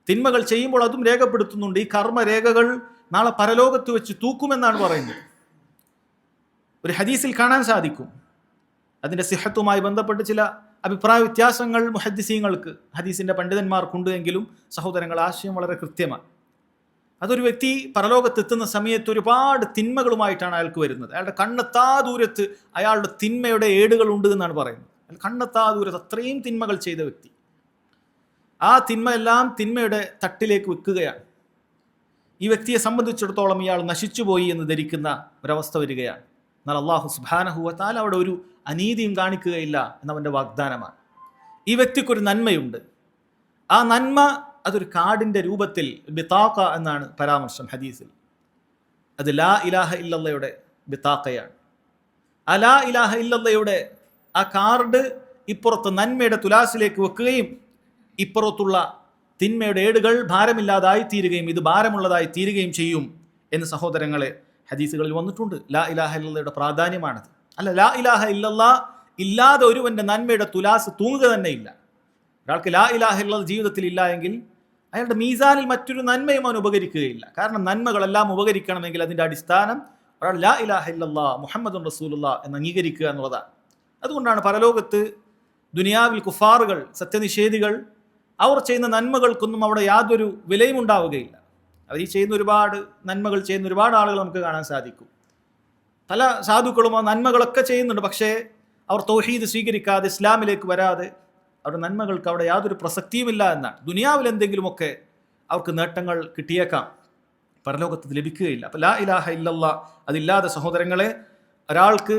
തിന്മകൾ ചെയ്യുമ്പോൾ അതും രേഖപ്പെടുത്തുന്നുണ്ട്. ഈ കർമ്മരേഖകൾ നാളെ പരലോകത്ത് വെച്ച് തൂക്കുമെന്നാണ് പറയുന്നത്. ഒരു ഹദീസിൽ കാണാൻ സാധിക്കും. അതിൻ്റെ സിഹത്തുമായി ബന്ധപ്പെട്ട് ചില അഭിപ്രായ വ്യത്യാസങ്ങൾ മുഹദ്ദിസീങ്ങൾക്ക്, ഹദീസിൻ്റെ പണ്ഡിതന്മാർക്കുണ്ട് എങ്കിലും സഹോദരങ്ങൾ, ആശയം വളരെ കൃത്യമാണ്. അതൊരു വ്യക്തി പരലോകത്തെത്തുന്ന സമയത്ത് ഒരുപാട് തിന്മകളുമായിട്ടാണ് അയാൾക്ക് വരുന്നത്. അയാളുടെ കണ്ണെത്താ ദൂരത്ത് അയാളുടെ തിന്മയുടെ ഏടുകളുണ്ട് എന്നാണ് പറയുന്നത്. കണ്ണെത്താ ദൂരത്ത് അത്രയും തിന്മകൾ ചെയ്ത വ്യക്തി, ആ തിന്മയെല്ലാം തിന്മയുടെ തട്ടിലേക്ക് വെക്കുകയാണ്. ഈ വ്യക്തിയെ സംബന്ധിച്ചിടത്തോളം ഇയാൾ നശിച്ചുപോയി എന്ന് ധരിക്കുന്ന ഒരവസ്ഥ വരികയാണ്. എന്നാൽ അല്ലാഹു സുബ്ഹാനഹു വ തആല അവിടെ ഒരു അനീതിയും കാണിക്കുകയില്ല എന്നവൻ്റെ വാഗ്ദാനമാണ്. ഈ വ്യക്തിക്കൊരു നന്മയുണ്ട്. ആ നന്മ അതൊരു കാർഡിൻ്റെ രൂപത്തിൽ, ബിതാഖ എന്നാണ് പരാമർശം ഹദീസിൽ. അത് ലാ ഇലാഹ ഇല്ലല്ലയുടെ ബിതാഖയാണ്. ആ ലാ ഇലാഹ ഇല്ലല്ലയുടെ ആ കാർഡ് ഇപ്പുറത്ത് നന്മയുടെ തുലാസിലേക്ക് വെക്കുകയും ഇപ്പുറത്തുള്ള തിന്മയുടെ ഏടുകൾ ഭാരമില്ലാതായി തീരുകയും ഇത് ഭാരമുള്ളതായി തീരുകയും ചെയ്യും എന്ന് സഹോദരങ്ങളെ ഹദീസുകളിൽ വന്നിട്ടുണ്ട്. ലാ ഇലാഹ ഇല്ലല്ലയുടെ പ്രാധാന്യമാണത്. അല്ല, ലാ ഇലാഹ ഇല്ലല്ലാ ഇല്ലാതെ ഒരുവൻ്റെ നന്മയുടെ തുലാസ് തൂങ്ങുക തന്നെ ഇല്ല. ഒരാൾക്ക് ലാ ഇലാഹ ഇല്ലല്ലാഹ് ജീവിതത്തിൽ ഇല്ല എങ്കിൽ അയാളുടെ മീസാനിൽ മറ്റൊരു നന്മയും അവൻ ഉപകരിക്കുകയില്ല. കാരണം നന്മകളെല്ലാം ഉപകരിക്കണമെങ്കിൽ അതിൻ്റെ അടിസ്ഥാനം ഒരാൾ ലാ ഇലാഹ ഇല്ലല്ലാഹ് മുഹമ്മദുൻ റസൂലുള്ളാഹ് എന്ന് അംഗീകരിക്കുക എന്നുള്ളതാണ്. അതുകൊണ്ടാണ് പരലോകത്ത് ദുനിയാവിൽ കുഫാറുകൾ, സത്യനിഷേധികൾ, അവർ ചെയ്യുന്ന നന്മകൾക്കൊന്നും അവിടെ യാതൊരു വിലയും ഉണ്ടാവുകയില്ല. അവർ ഈ ചെയ്യുന്ന ഒരുപാട് നന്മകൾ ചെയ്യുന്ന ഒരുപാട് ആളുകൾ നമുക്ക് കാണാൻ സാധിക്കും. പല സാധുക്കളും ആ നന്മകളൊക്കെ ചെയ്യുന്നുണ്ട്. പക്ഷേ അവർ തൗഹീദ് സ്വീകരിക്കാതെ, ഇസ്ലാമിലേക്ക് വരാതെ അവരുടെ നന്മകൾക്ക് അവിടെ യാതൊരു പ്രസക്തിയുമില്ല എന്നാണ്. ദുനിയാവിൽ എന്തെങ്കിലുമൊക്കെ അവർക്ക് നേട്ടങ്ങൾ കിട്ടിയേക്കാം, പരലോകത്ത് ലഭിക്കുകയില്ല. അപ്പോൾ ലാ ഇലാഹ ഇല്ലല്ലാഹ് അതില്ലാതെ സഹോദരങ്ങളെ ഒരാൾക്ക്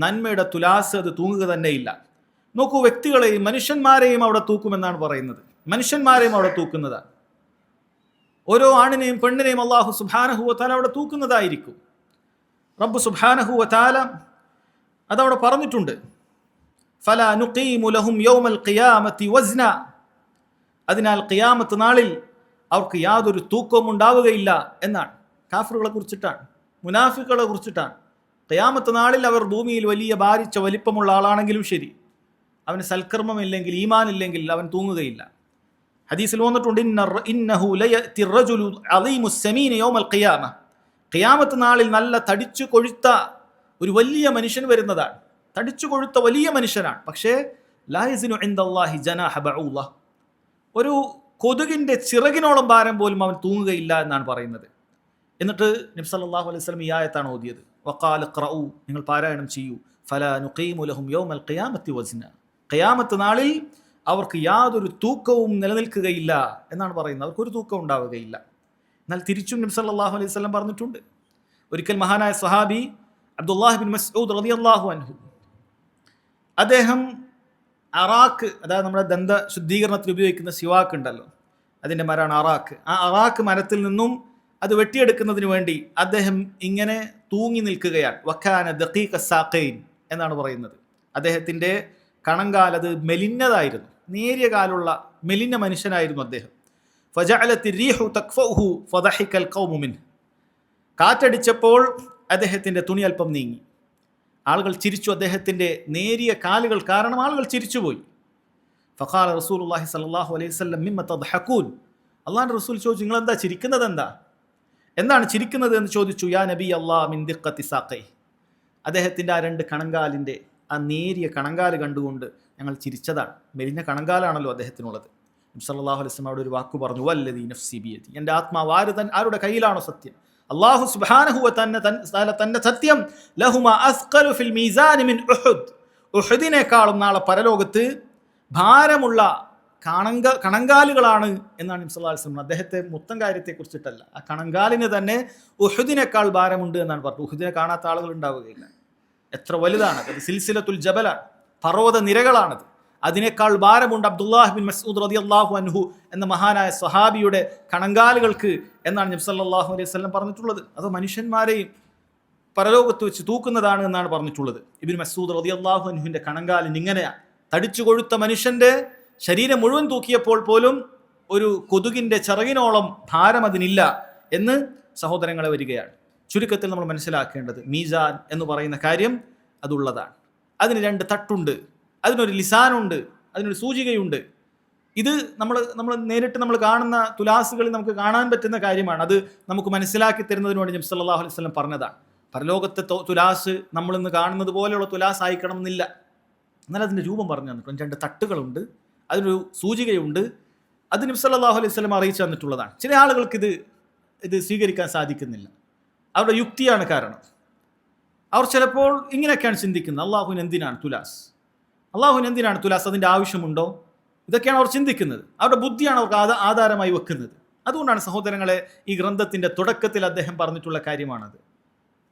നന്മയുടെ തുലാസ് അത് തൂങ്ങുക തന്നെയില്ല. നോക്കൂ, വ്യക്തികളെയും മനുഷ്യന്മാരെയും അവിടെ തൂക്കുമെന്നാണ് പറയുന്നത്. മനുഷ്യന്മാരെയും അവിടെ തൂക്കുന്നതാണ്. ഓരോ ആണിനെയും പെണ്ണിനെയും അല്ലാഹു സുബ്ഹാനഹു വ തആല അവിടെ തൂക്കുന്നതായിരിക്കും. റബ്ബ് സുബ്ഹാനഹു വ തആല അതവിടെ പറഞ്ഞിട്ടുണ്ട്. ഫലാ നുഖീമു ലഹും യൗമൽ ഖിയാമത്തി വസ്ന. അതിനാൽ ഖിയാമത്ത് നാളിൽ അവർക്ക് യാതൊരു തൂക്കവും ഉണ്ടാവുകയില്ല എന്നാണ്. കാഫിറുകളെ കുറിച്ചിട്ടാണ്, മുനാഫിക്കുകളെ കുറിച്ചിട്ടാണ്. ഖിയാമത്ത് നാളിൽ അവർ ഭൂമിയിൽ വലിയ ഭാരിച്ച വലിപ്പമുള്ള ആളാണെങ്കിലും ശരി, അവന് സൽക്കർമ്മമില്ലെങ്കിൽ, ഈമാൻ ഇല്ലെങ്കിൽ അവൻ തൂങ്ങുകയില്ല. ഹദീസിൽ വന്നിട്ടുണ്ട്, ഇന്നഹു ലയഅതി റജുലു അളീമുസ് സമീന യൗമൽ ഖിയാമ. ഖിയാമത്ത് നാളിൽ നല്ല തടിച്ചു കൊഴുത്ത ഒരു വലിയ മനുഷ്യൻ വരുന്നതാണ്. തടിച്ചു കൊഴുത്ത വലിയ മനുഷ്യനാണ്. പക്ഷേ ലാ യസിനു ഇൻദല്ലാഹി ജനാഹ ബഊള, ഒരു കൊതുകിൻ്റെ ചിറകിനോളം ഭാരം പോലും അവൻ തൂങ്ങുകയില്ല എന്നാണ് പറയുന്നത്. എന്നിട്ട് നബി സല്ലല്ലാഹു അലൈഹി വസല്ലം ഈ ആയത്താണ് ഓതിയത്, വഖാല ഖറഊ, നിങ്ങൾ പാരായണം ചെയ്യൂ, ഫലാ നുഖീമു ലഹും യൗമൽ ഖിയാമത്തി വസ്ന, ഖിയാമത്ത് നാളിൽ അവർക്ക് യാതൊരു തൂക്കവും നിലനിൽക്കുകയില്ല എന്നാണ് പറയുന്നത്. അവർക്കൊരു തൂക്കം ഉണ്ടാവുകയില്ല. എന്നാൽ തിരിച്ചും നബി സല്ലല്ലാഹു അലൈഹി വസല്ലം പറഞ്ഞിട്ടുണ്ട്. ഒരിക്കൽ മഹാനായ സ്വഹാബി അബ്ദുല്ലാഹ് ബിൻ മസ്ഊദ് റളിയല്ലാഹു അൻഹു, അദ്ദേഹം അറാക്ക്, അതായത് നമ്മുടെ ദന്ത ശുദ്ധീകരണത്തിൽ ഉപയോഗിക്കുന്ന സിവാക്ക് ഉണ്ടല്ലോ, അതിൻ്റെ മരമാണ് അറാക്ക്. ആ അറാക്ക് മരത്തിൽ നിന്നും അത് വെട്ടിയെടുക്കുന്നതിന് വേണ്ടി അദ്ദേഹം ഇങ്ങനെ തൂങ്ങി നിൽക്കുകയാണ്. വക്കാന ദഖീഖ സാഖൈൻ എന്നാണ് പറയുന്നത്. അദ്ദേഹത്തിൻ്റെ കണങ്കാൽ അത് മെലിഞ്ഞതായിരുന്നു, നേരിയ കാലുള്ള മെലിഞ്ഞ മനുഷ്യനായിരുന്നു അദ്ദേഹം. ഫജഅലത്തി റീഹു തക്ഫഉഹു ഫദഹിക്കൽ ഖൗമു മിൻഹു, കാറ്റടിച്ചപ്പോൾ അദ്ദേഹത്തിൻ്റെ തുണി അല്പം നീങ്ങി, ആളുകൾ ചിരിച്ചു. അദ്ദേഹത്തിൻ്റെ നേരിയ കാലുകൾ കാരണം ആളുകൾ ചിരിച്ചുപോയി. ഫഖാല റസൂലുള്ളാഹി സ്വല്ലല്ലാഹു അലൈഹി വസല്ലം മിമ്മ തദ്ഹഖൂൻ, അല്ലാഹുവിൻ്റെ റസൂൽ ചോദിച്ചു, നിങ്ങൾ എന്താ ചിരിക്കുന്നത്, എന്താണ് ചിരിക്കുന്നത് എന്ന് ചോദിച്ചു. യാ നബി അല്ലാഹ് മിൻ ദിഖ്ഖത്തി സാഖൈ, അദ്ദേഹത്തിൻ്റെ ആ രണ്ട് കണങ്കാലിൻ്റെ ആ നേരിയ കണങ്കാല് കണ്ടുകൊണ്ട് ഞങ്ങൾ ചിരിച്ചതാണ്. മെലിഞ്ഞ കണങ്കാലാണല്ലോ അദ്ദേഹത്തിനുള്ളത്. നബി സല്ലല്ലാഹു അലൈഹി വസല്ലം അവിടെ ഒരു വാക്ക് പറഞ്ഞു, വല്ലദീ നഫ്സി ബിയദി, എൻ്റെ ആത്മാവ് ആരുടെ കയ്യിലാണോ സത്യം, അല്ലാഹു സുബ്ഹാനഹു വ തആല സത്യം, ലഹുമാ അസ്ഖലു ഫിൽ മീസാനി മിൻ ഉഹുദ്, ഉഹുദിനേക്കാളും നാളെ പരലോകത്ത് ഭാരമുള്ള കണങ്കാലുകളാണ് എന്നാണ് നബി സല്ലല്ലാഹു അലൈഹി വസല്ലം. അദ്ദേഹത്തെ മൊത്തം കാര്യത്തെക്കുറിച്ചിട്ടല്ല, ആ കണങ്കാലിന് തന്നെ ഉഹുദിനേക്കാൾ ഭാരമുണ്ട് എന്നാണ് പറഞ്ഞത്. ഉഹുദിനെ കാണാത്ത ആളുകൾ ഉണ്ടാവുകയില്ല. എത്ര വലുതാണത്, അത് സിൽസിലത്തുൽ ജബലാണ്, പർവ്വത നിരകളാണത്. അതിനേക്കാൾ ഭാരമുണ്ട് അബ്ദുല്ലാഹ് ബിൻ മസ്ഊദ് റളിയല്ലാഹു അൻഹു എന്ന മഹാനായ സ്വഹാബിയുടെ കണങ്കാലുകൾക്ക് എന്നാണ് നബി സല്ലല്ലാഹു അലൈഹി വസല്ലം പറഞ്ഞിട്ടുള്ളത്. അത് മനുഷ്യന്മാരെയും പരലോകത്ത് വെച്ച് തൂക്കുന്നതാണ് എന്നാണ് പറഞ്ഞിട്ടുള്ളത്. ഇബ്നു മസ്ഊദ് റളിയല്ലാഹു അൻഹുവിൻ്റെ കണങ്കാലിന് ഇങ്ങനെയാണ്. തടിച്ചു കൊഴുത്ത മനുഷ്യൻ്റെ ശരീരം മുഴുവൻ തൂക്കിയപ്പോൾ പോലും ഒരു കൊതുകിൻ്റെ ചിറകിനോളം ഭാരം അതിനില്ല എന്ന് സഹോദരങ്ങളെ വരികയാണ്. ചുരുക്കത്തിൽ നമ്മൾ മനസ്സിലാക്കേണ്ടത്, മീസാൻ എന്ന് പറയുന്ന കാര്യം അതുള്ളതാണ്. അതിന് രണ്ട് തട്ടുണ്ട്, അതിനൊരു ലിസാനുണ്ട്, അതിനൊരു സൂചികയുണ്ട്. ഇത് നമ്മൾ നേരിട്ട് നമ്മൾ കാണുന്ന തുലാസുകളിൽ നമുക്ക് കാണാൻ പറ്റുന്ന കാര്യമാണ്. അത് നമുക്ക് മനസ്സിലാക്കി തരുന്നതിന് വേണ്ടി നബി സല്ലല്ലാഹു അലൈഹി വസല്ലം പറഞ്ഞതാണ്. പരലോകത്തെ തുലാസ് നമ്മളിന്ന് കാണുന്നത് പോലെയുള്ള തുലാസ് ആയിക്കണമെന്നില്ല. എന്നാൽ അതിൻ്റെ രൂപം പറഞ്ഞു തന്നിട്ടുണ്ട്. രണ്ട് തട്ടുകളുണ്ട്, അതിനൊരു സൂചികയുണ്ട്. അത് നബി സല്ലല്ലാഹു അലൈഹി വസല്ലം അറിയിച്ചു തന്നിട്ടുള്ളതാണ്. ചില ആളുകൾക്ക് ഇത് സ്വീകരിക്കാൻ സാധിക്കുന്നില്ല. അവരുടെ യുക്തിയാണ് കാരണം. അവർ ചിലപ്പോൾ ഇങ്ങനെയൊക്കെയാണ് ചിന്തിക്കുന്നത്, അള്ളാഹുവിന് എന്തിനാണ് തുലാസ്, അതിൻ്റെ ആവശ്യമുണ്ടോ, ഇതൊക്കെയാണ് അവർ ചിന്തിക്കുന്നത്. അവരുടെ ബുദ്ധിയാണ് അവർക്ക് ആധാരമായി വെക്കുന്നത്. അതുകൊണ്ടാണ് സഹോദരങ്ങളെ ഈ ഗ്രന്ഥത്തിൻ്റെ തുടക്കത്തിൽ അദ്ദേഹം പറഞ്ഞിട്ടുള്ള കാര്യമാണത്.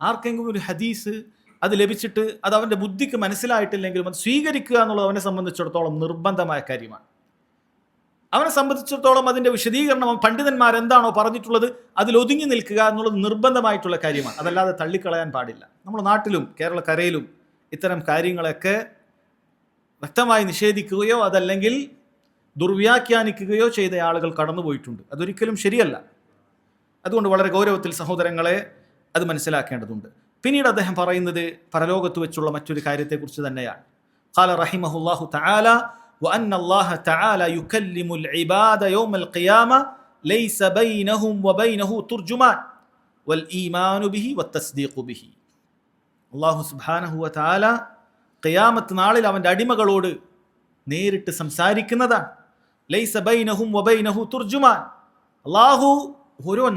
ആർക്കെങ്കിലും ഒരു ഹദീസ് അത് ലഭിച്ചിട്ട് അത് അവൻ്റെ ബുദ്ധിക്ക് മനസ്സിലായിട്ടില്ലെങ്കിലും അത് സ്വീകരിക്കുക എന്നുള്ളത് അവനെ സംബന്ധിച്ചിടത്തോളം നിർബന്ധമായ കാര്യമാണ്. അവനെ സംബന്ധിച്ചിടത്തോളം അതിൻ്റെ വിശദീകരണം പണ്ഡിതന്മാരെന്താണോ പറഞ്ഞിട്ടുള്ളത് അതിൽ ഒതുങ്ങി നിൽക്കുക എന്നുള്ളത് നിർബന്ധമായിട്ടുള്ള കാര്യമാണ്. അതല്ലാതെ തള്ളിക്കളയാൻ പാടില്ല. നമ്മുടെ നാട്ടിലും കേരളക്കരയിലും ഇത്തരം കാര്യങ്ങളൊക്കെ വ്യക്തമായി നിഷേധിക്കുകയോ അതല്ലെങ്കിൽ ദുർവ്യാഖ്യാനിക്കുകയോ ചെയ്ത ആളുകൾ കടന്നുപോയിട്ടുണ്ട്. അതൊരിക്കലും ശരിയല്ല. അതുകൊണ്ട് വളരെ ഗൗരവത്തിൽ സഹോദരങ്ങളെ അത് മനസ്സിലാക്കേണ്ടതുണ്ട്. പിന്നീട് അദ്ദേഹം പറയുന്നത് പരലോകത്ത് വെച്ചുള്ള മറ്റൊരു കാര്യത്തെക്കുറിച്ച് തന്നെയാണ്. ഖാല റഹിമഹുല്ലാഹു തആല وأن الله تعالى يكلم العباد يوم القيامة ليس بينهم وبينه ترجمان والإيمان به والتصديق به. അല്ലാഹു സുബ്ഹാനഹു വ തആല ഖിയാമത്ത് നാളിൽ അവൻ്റെ അടിമകളോട് നേരിട്ട് സംസാരിക്കുന്നതാണ്. ലൈസ ബൈനഹും വബൈനഹു തുർജുമാൻ. അല്ലാഹു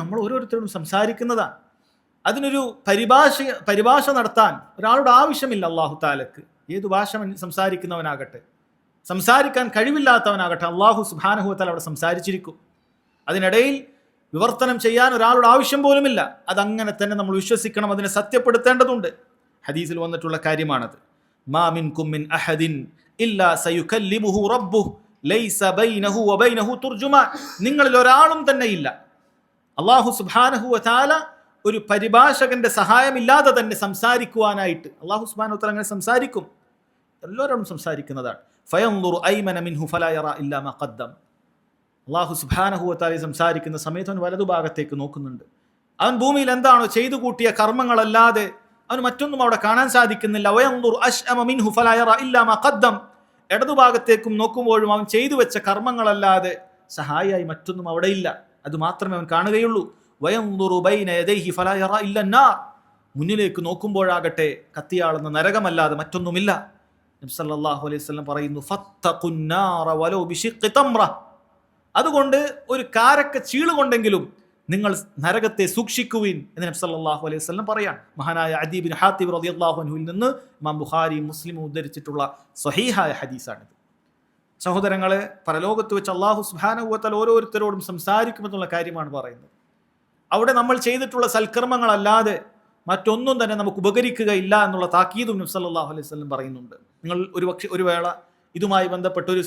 നമ്മൾ ഓരോരുത്തരോടും സംസാരിക്കുന്നതാണ്. അതിനൊരു പരിഭാഷ നടത്താൻ ഒരാളുടെ ആവശ്യമില്ല. അല്ലാഹു തആലക്ക് ഏതു ഭാഷ സംസാരിക്കുന്നവനാകട്ടെ, സംസാരിക്കാൻ കഴിവില്ലാത്തവനാകട്ടെ, അല്ലാഹു സുബ്ഹാനഹു വ തആല അവിടെ സംസാരിച്ചിരിക്കും. അതിനിടയിൽ വിവർത്തനം ചെയ്യാൻ ഒരാളുടെ ആവശ്യം പോലുമില്ല. അതങ്ങനെ തന്നെ നമ്മൾ വിശ്വസിക്കണം, അതിനെ സത്യപ്പെടുത്തേണ്ടതുണ്ട്. ഹദീസിൽ വന്നിട്ടുള്ള കാര്യമാണത്. മാ മിൻകും മിൻ അഹദിൻ ഇല്ലാ സയുകല്ലിമുഹു റബ്ബുഹു ലൈസ ബൈനഹു വബൈനഹു തുർജുമാൻ. നിങ്ങളിൽ ഒരാളും തന്നെ ഇല്ല, അല്ലാഹു സുബ്ഹാനഹു വ തആല ഒരു പരിഭാഷകന്റെ സഹായമില്ലാതെ തന്നെ സംസാരിക്കുവാനായിട്ട്. അല്ലാഹു സുബ്ഹാനഹു വ തആല അങ്ങനെ സംസാരിക്കും, എല്ലാവരോടും സംസാരിക്കുന്നതാണ്. ഫയൻദുറു ഐമന മിൻഹു ഫലാ യറാ ഇല്ലാ മാ ഖദ്ദം. അല്ലാഹു സുബ്ഹാനഹു വ തആല സംസാരിക്കുന്ന സമയത്ത് അവൻ വലതുഭാഗത്തേക്ക് നോക്കുന്നുണ്ട്. അവൻ ഭൂമിയിൽ എന്താണോ ചെയ്തു കൂട്ടിയ കർമ്മങ്ങളല്ലാതെ അവന് മറ്റൊന്നും അവിടെ കാണാൻ സാധിക്കുന്നില്ല. വയൻദുറു അശ്അമ മിൻഹു ഫലാ യറാ ഇല്ലാ മാ ഖദ്ദം. ഇടതുഭാഗത്തേക്കും നോക്കുമ്പോഴും അവൻ ചെയ്തു വെച്ച കർമ്മങ്ങളല്ലാതെ സഹായിയായി മറ്റൊന്നും അവിടെ ഇല്ല. അത് മാത്രമേ അവൻ കാണുകയുള്ളൂ. വയൻദുറു ബൈന യദൈഹി ഫലാ യറാ ഇല്ലാ നാർ. മുന്നിലേക്ക് നോക്കുമ്പോഴാകട്ടെ കത്തിയാളുന്ന നരകമല്ലാതെ മറ്റൊന്നുമില്ല. നബി സല്ലല്ലാഹു അലൈഹി വസല്ലം പറയുന്നു, ഫത്തഖുന്നാറ വലൗ ബിശിഖ്ഖി തംറ. അതുകൊണ്ട് ഒരു കാരക്ക ചീള് കൊണ്ടെങ്കിലും നിങ്ങൾ നരകത്തെ സൂക്ഷിക്കുവിൻ എന്ന് നബി സല്ലല്ലാഹു അലൈഹി വസല്ലം പറയാൻ. മഹാനായ അദീ ബിൻ ഹാത്തിബ് റളിയല്ലാഹു അൻഹുവിൽ നിന്ന് ഇമാം ബുഖാരിയും മുസ്ലിമും ഉദ്ധരിച്ചിട്ടുള്ള സ്വഹീഹായ ഹദീസാണിത്. സഹോദരങ്ങളെ, പരലോകത്ത് വെച്ച് അല്ലാഹു സുബ്ഹാനഹു വ തആല ഓരോരുത്തരോടും സംസാരിക്കുമെന്നുള്ള കാര്യമാണ് പറയുന്നത്. അവിടെ നമ്മൾ ചെയ്തിട്ടുള്ള സൽക്കർമ്മങ്ങളല്ലാതെ മറ്റൊന്നും തന്നെ നമുക്ക് ഉപകരിക്കുകയില്ല എന്നുള്ള താക്കീതും നബി സല്ലല്ലാഹു അലൈഹി വസല്ലം പറയുന്നുണ്ട്. നിങ്ങൾ ഒരു വേള ഇതുമായി ബന്ധപ്പെട്ട ഒരു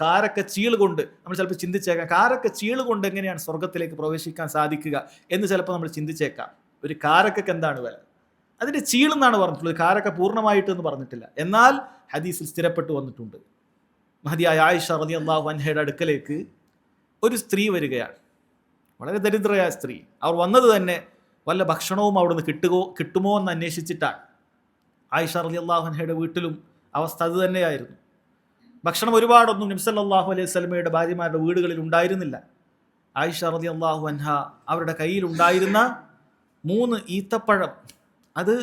കാരക്ക ചീള് കൊണ്ട് നമ്മൾ ചിലപ്പോൾ ചിന്തിച്ചേക്കാം, കാരക്ക ചീള് കൊണ്ട് എങ്ങനെയാണ് സ്വർഗത്തിലേക്ക് പ്രവേശിക്കാൻ സാധിക്കുക എന്ന് ചിലപ്പോൾ നമ്മൾ ചിന്തിച്ചേക്കാം. ഒരു കാരക്കക്ക് എന്താണ് വില? അതിൻ്റെ ചീളെന്നാണ് പറഞ്ഞിട്ടുള്ളത്, കാരക്ക പൂർണ്ണമായിട്ടെന്ന് പറഞ്ഞിട്ടില്ല. എന്നാൽ ഹദീസിൽ സ്ഥിരപ്പെട്ടു വന്നിട്ടുണ്ട്. മഹദിയായ ആയിഷ റളിയല്ലാഹു അൻഹയുടെ അടുക്കലേക്ക് ഒരു സ്ത്രീ വരികയാണ്, വളരെ ദരിദ്രയായ സ്ത്രീ. അവർ വന്നത് തന്നെ വല്ല ഭക്ഷണവും അവിടുന്ന് കിട്ടുമോ എന്ന് അന്വേഷിച്ചിട്ടാണ്. ആയിഷ റളിയല്ലാഹു അൻഹയുടെ വീട്ടിലും അവസ്ഥ അത് തന്നെയായിരുന്നു. ഭക്ഷണം ഒരുപാടൊന്നും നബി സല്ലല്ലാഹു അലൈഹി വസല്ലമയുടെ ഭാര്യമാരുടെ വീടുകളിൽ ഉണ്ടായിരുന്നില്ല. ആയിഷ റളിയല്ലാഹു അൻഹ അവരുടെ കയ്യിലുണ്ടായിരുന്ന 3 ഈത്തപ്പഴം അത്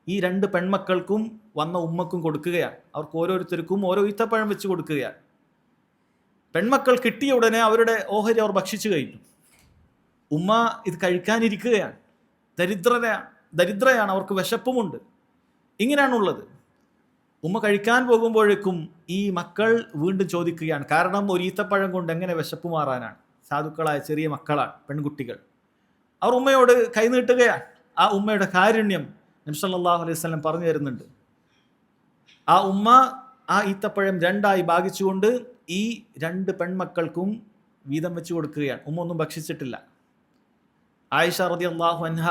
ഈ 2 പെൺമക്കൾക്കും വന്ന ഉമ്മക്കും കൊടുക്കുകയാണ്. അവർക്ക് ഓരോരുത്തർക്കും ഓരോ ഈത്തപ്പഴം വെച്ച് കൊടുക്കുകയാണ്. പെൺമക്കൾ കിട്ടിയ ഉടനെ അവരുടെ ഓഹരി അവർ ഭക്ഷിച്ചു കഴിഞ്ഞു. ഉമ്മ ഇത് കഴിക്കാനിരിക്കുകയാണ്. ദരിദ്രയാണ്, അവർക്ക് വിശപ്പുമുണ്ട്. ഇങ്ങനെയാണുള്ളത്. ഉമ്മ കഴിക്കാൻ പോകുമ്പോഴേക്കും ഈ മക്കൾ വീണ്ടും ചോദിക്കുകയാണ്. കാരണം ഒരു ഈത്തപ്പഴം കൊണ്ട് എങ്ങനെ വിശപ്പ് മാറാനാണ്? സാധുക്കളായ ചെറിയ മക്കളാണ്, പെൺകുട്ടികൾ. അവർ ഉമ്മയോട് കൈനീട്ടുകയാണ്. ആ ഉമ്മയുടെ കാരുണ്യം നബി സല്ലല്ലാഹു അലൈഹി വസല്ലം പറഞ്ഞു തരുന്നുണ്ട്. ആ ഉമ്മ ആ ഈത്തപ്പഴം 2ആയി ഭാഗിച്ചുകൊണ്ട് ഈ 2 പെൺമക്കൾക്കും വീതം വെച്ച് കൊടുക്കുകയാണ്. ഉമ്മ ഒന്നും ഭക്ഷിച്ചിട്ടില്ല. ആയിഷ റളിയല്ലാഹു അൻഹ